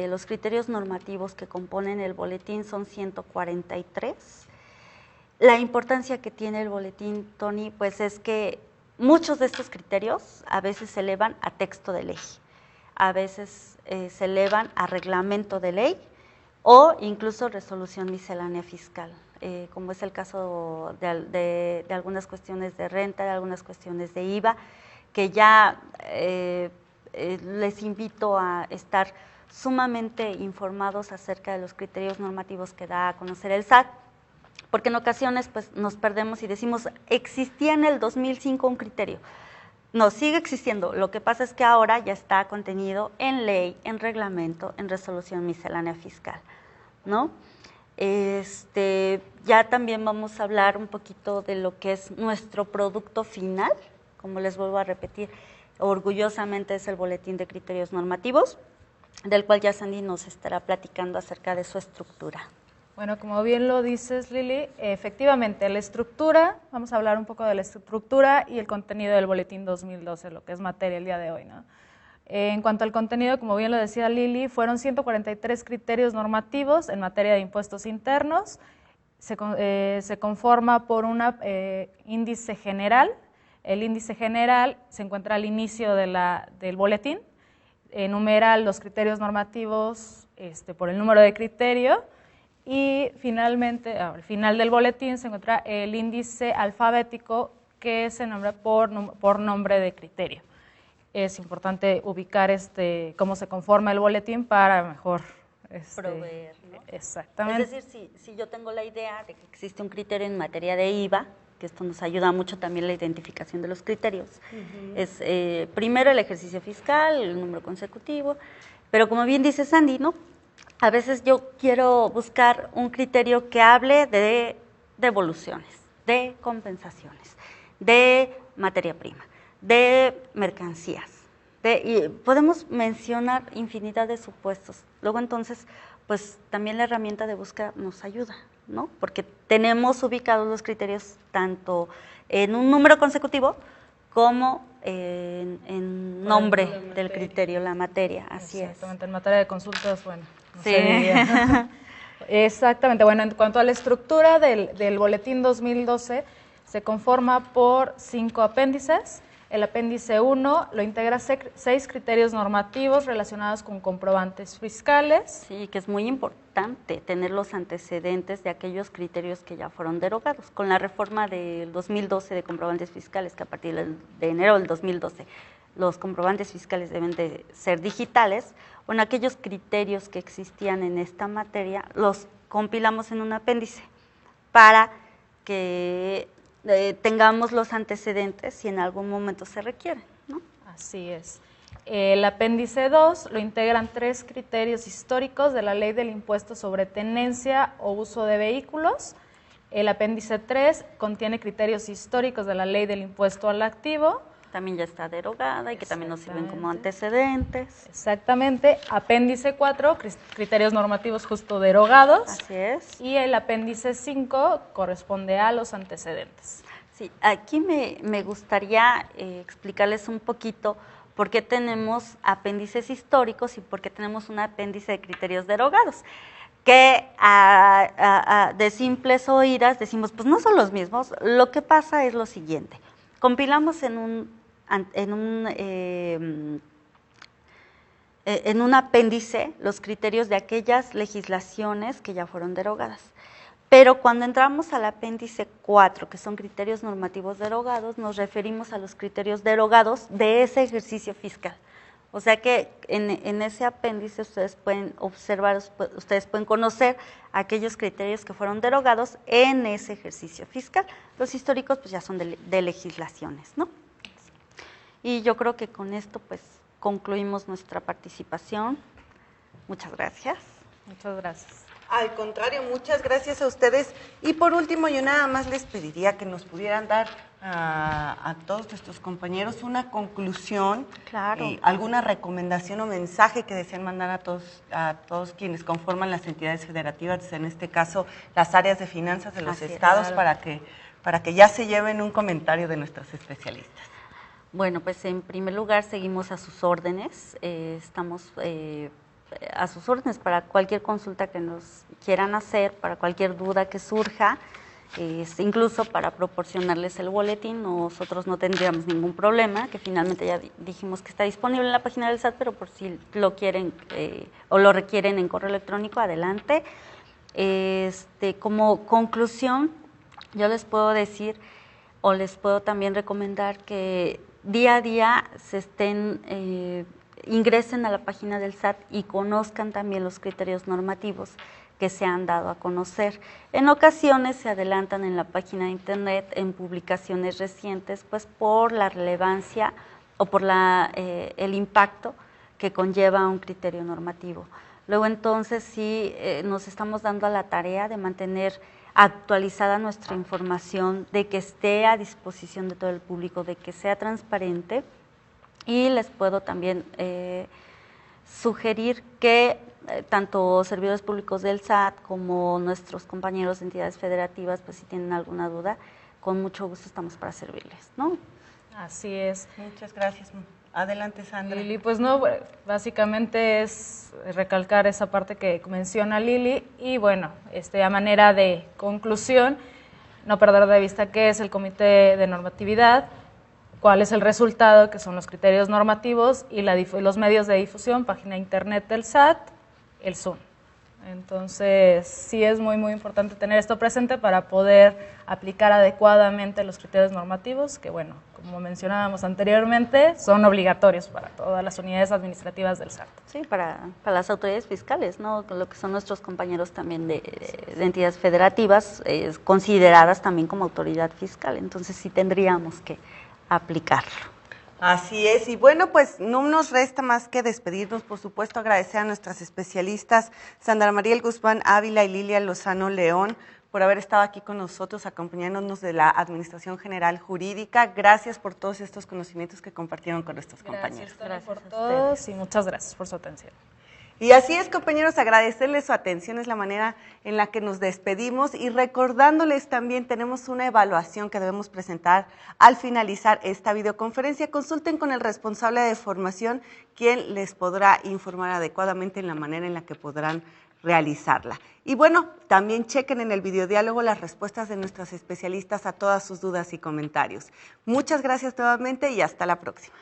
los criterios normativos que componen el boletín son 143. La importancia que tiene el boletín, Tony, pues es que muchos de estos criterios a veces se elevan a texto de ley, a veces se elevan a reglamento de ley o incluso resolución miscelánea fiscal, como es el caso de algunas cuestiones de renta, de algunas cuestiones de IVA, que ya les invito a estar sumamente informados acerca de los criterios normativos que da a conocer el SAT, porque en ocasiones pues nos perdemos y decimos, existía en el 2005 un criterio. No, sigue existiendo, lo que pasa es que ahora ya está contenido en ley, en reglamento, en resolución miscelánea fiscal, ¿no? Ya también vamos a hablar un poquito de lo que es nuestro producto final, como les vuelvo a repetir, orgullosamente es el boletín de criterios normativos, del cual ya Sandy nos estará platicando acerca de su estructura. Bueno, como bien lo dices, Lili, efectivamente, la estructura, vamos a hablar un poco de la estructura y el contenido del boletín 2012, lo que es materia el día de hoy, ¿no? En cuanto al contenido, como bien lo decía Lili, fueron 143 criterios normativos en materia de impuestos internos, se conforma por un índice general. El índice general se encuentra al inicio del boletín, enumera los criterios normativos por el número de criterio y finalmente, al final del boletín se encuentra el índice alfabético que se nombra por nombre de criterio. Es importante ubicar cómo se conforma el boletín para mejor proveer, ¿no? Exactamente. Es decir, si yo tengo la idea de que existe un criterio en materia de IVA, que esto nos ayuda mucho también la identificación de los criterios, es primero el ejercicio fiscal, el número consecutivo, pero como bien dice Sandy, ¿no? A veces yo quiero buscar un criterio que hable de devoluciones, de compensaciones, de materia prima, de mercancías, y podemos mencionar infinidad de supuestos. Luego entonces, pues también la herramienta de búsqueda nos ayuda, ¿no? Porque tenemos ubicados los criterios tanto en un número consecutivo como en nombre del criterio, la materia, así es. Exactamente, en materia de consultas, bueno. No sí. Exactamente, bueno, en cuanto a la estructura del boletín 2012, se conforma por 5 apéndices. El apéndice 1 lo integra 6 criterios normativos relacionados con comprobantes fiscales. Sí, que es muy importante tener los antecedentes de aquellos criterios que ya fueron derogados. Con la reforma del 2012 de comprobantes fiscales, que a partir de enero del 2012 los comprobantes fiscales deben de ser digitales, bueno, aquellos criterios que existían en esta materia los compilamos en un apéndice para que tengamos los antecedentes si en algún momento se requieren, ¿no? Así es. El apéndice 2 lo integran 3 criterios históricos de la Ley del Impuesto sobre Tenencia o Uso de Vehículos. El apéndice 3 contiene criterios históricos de la Ley del Impuesto al Activo. También ya está derogada y que también nos sirven como antecedentes. Exactamente. Apéndice 4, criterios normativos justo derogados. Así es. Y el apéndice 5 corresponde a los antecedentes. Sí, aquí me gustaría explicarles un poquito por qué tenemos apéndices históricos y por qué tenemos un apéndice de criterios derogados. Que de simples oídas decimos, pues no son los mismos. Lo que pasa es lo siguiente. Compilamos en un apéndice los criterios de aquellas legislaciones que ya fueron derogadas. Pero cuando entramos al apéndice 4, que son criterios normativos derogados, nos referimos a los criterios derogados de ese ejercicio fiscal. O sea que en ese apéndice ustedes pueden observar, ustedes pueden conocer aquellos criterios que fueron derogados en ese ejercicio fiscal. Los históricos pues ya son de legislaciones, ¿no? Y yo creo que con esto pues concluimos nuestra participación. Muchas gracias. Muchas gracias. Al contrario, muchas gracias a ustedes. Y por último, yo nada más les pediría que nos pudieran dar a todos nuestros compañeros una conclusión, claro. Alguna recomendación o mensaje que desean mandar a todos quienes conforman las entidades federativas, en este caso las áreas de finanzas de los estados, para que ya se lleven un comentario de nuestros especialistas. Bueno, pues en primer lugar seguimos a sus órdenes, estamos a sus órdenes para cualquier consulta que nos quieran hacer, para cualquier duda que surja, incluso para proporcionarles el boletín. Nosotros no tendríamos ningún problema, que finalmente ya dijimos que está disponible en la página del SAT, pero por si lo quieren o lo requieren en correo electrónico, adelante. Como conclusión, yo les puedo decir o les puedo también recomendar que día a día ingresen a la página del SAT y conozcan también los criterios normativos que se han dado a conocer. En ocasiones se adelantan en la página de internet en publicaciones recientes, pues por la relevancia o por el impacto que conlleva un criterio normativo. Luego entonces sí nos estamos dando a la tarea de mantener actualizada nuestra información, de que esté a disposición de todo el público, de que sea transparente. Y les puedo también sugerir que tanto servidores públicos del SAT como nuestros compañeros de entidades federativas, pues si tienen alguna duda, con mucho gusto estamos para servirles, ¿no? Así es. Muchas gracias. Adelante, Sandra. Lili, pues no, básicamente es recalcar esa parte que menciona Lili y bueno, a manera de conclusión, no perder de vista qué es el Comité de Normatividad, cuál es el resultado, que son los criterios normativos y los medios de difusión, página internet del SAT, el Zoom. Entonces, sí es muy, muy importante tener esto presente para poder aplicar adecuadamente los criterios normativos, que bueno, como mencionábamos anteriormente, son obligatorios para todas las unidades administrativas del SAT. Sí, para las autoridades fiscales, ¿no? Lo que son nuestros compañeros también de entidades federativas, consideradas también como autoridad fiscal. Entonces, sí tendríamos que aplicarlo. Así es, y bueno, pues no nos resta más que despedirnos, por supuesto, agradecer a nuestras especialistas Sandra Mariel Guzmán Ávila y Lilia Lozano León por haber estado aquí con nosotros, acompañándonos de la Administración General Jurídica. Gracias por todos estos conocimientos que compartieron con nuestros compañeros. Gracias por todos y muchas gracias por su atención. Y así es, compañeros, agradecerles su atención, es la manera en la que nos despedimos y recordándoles también tenemos una evaluación que debemos presentar al finalizar esta videoconferencia. Consulten con el responsable de formación, quien les podrá informar adecuadamente en la manera en la que podrán realizarla. Y bueno, también chequen en el videodiálogo las respuestas de nuestros especialistas a todas sus dudas y comentarios. Muchas gracias nuevamente y hasta la próxima.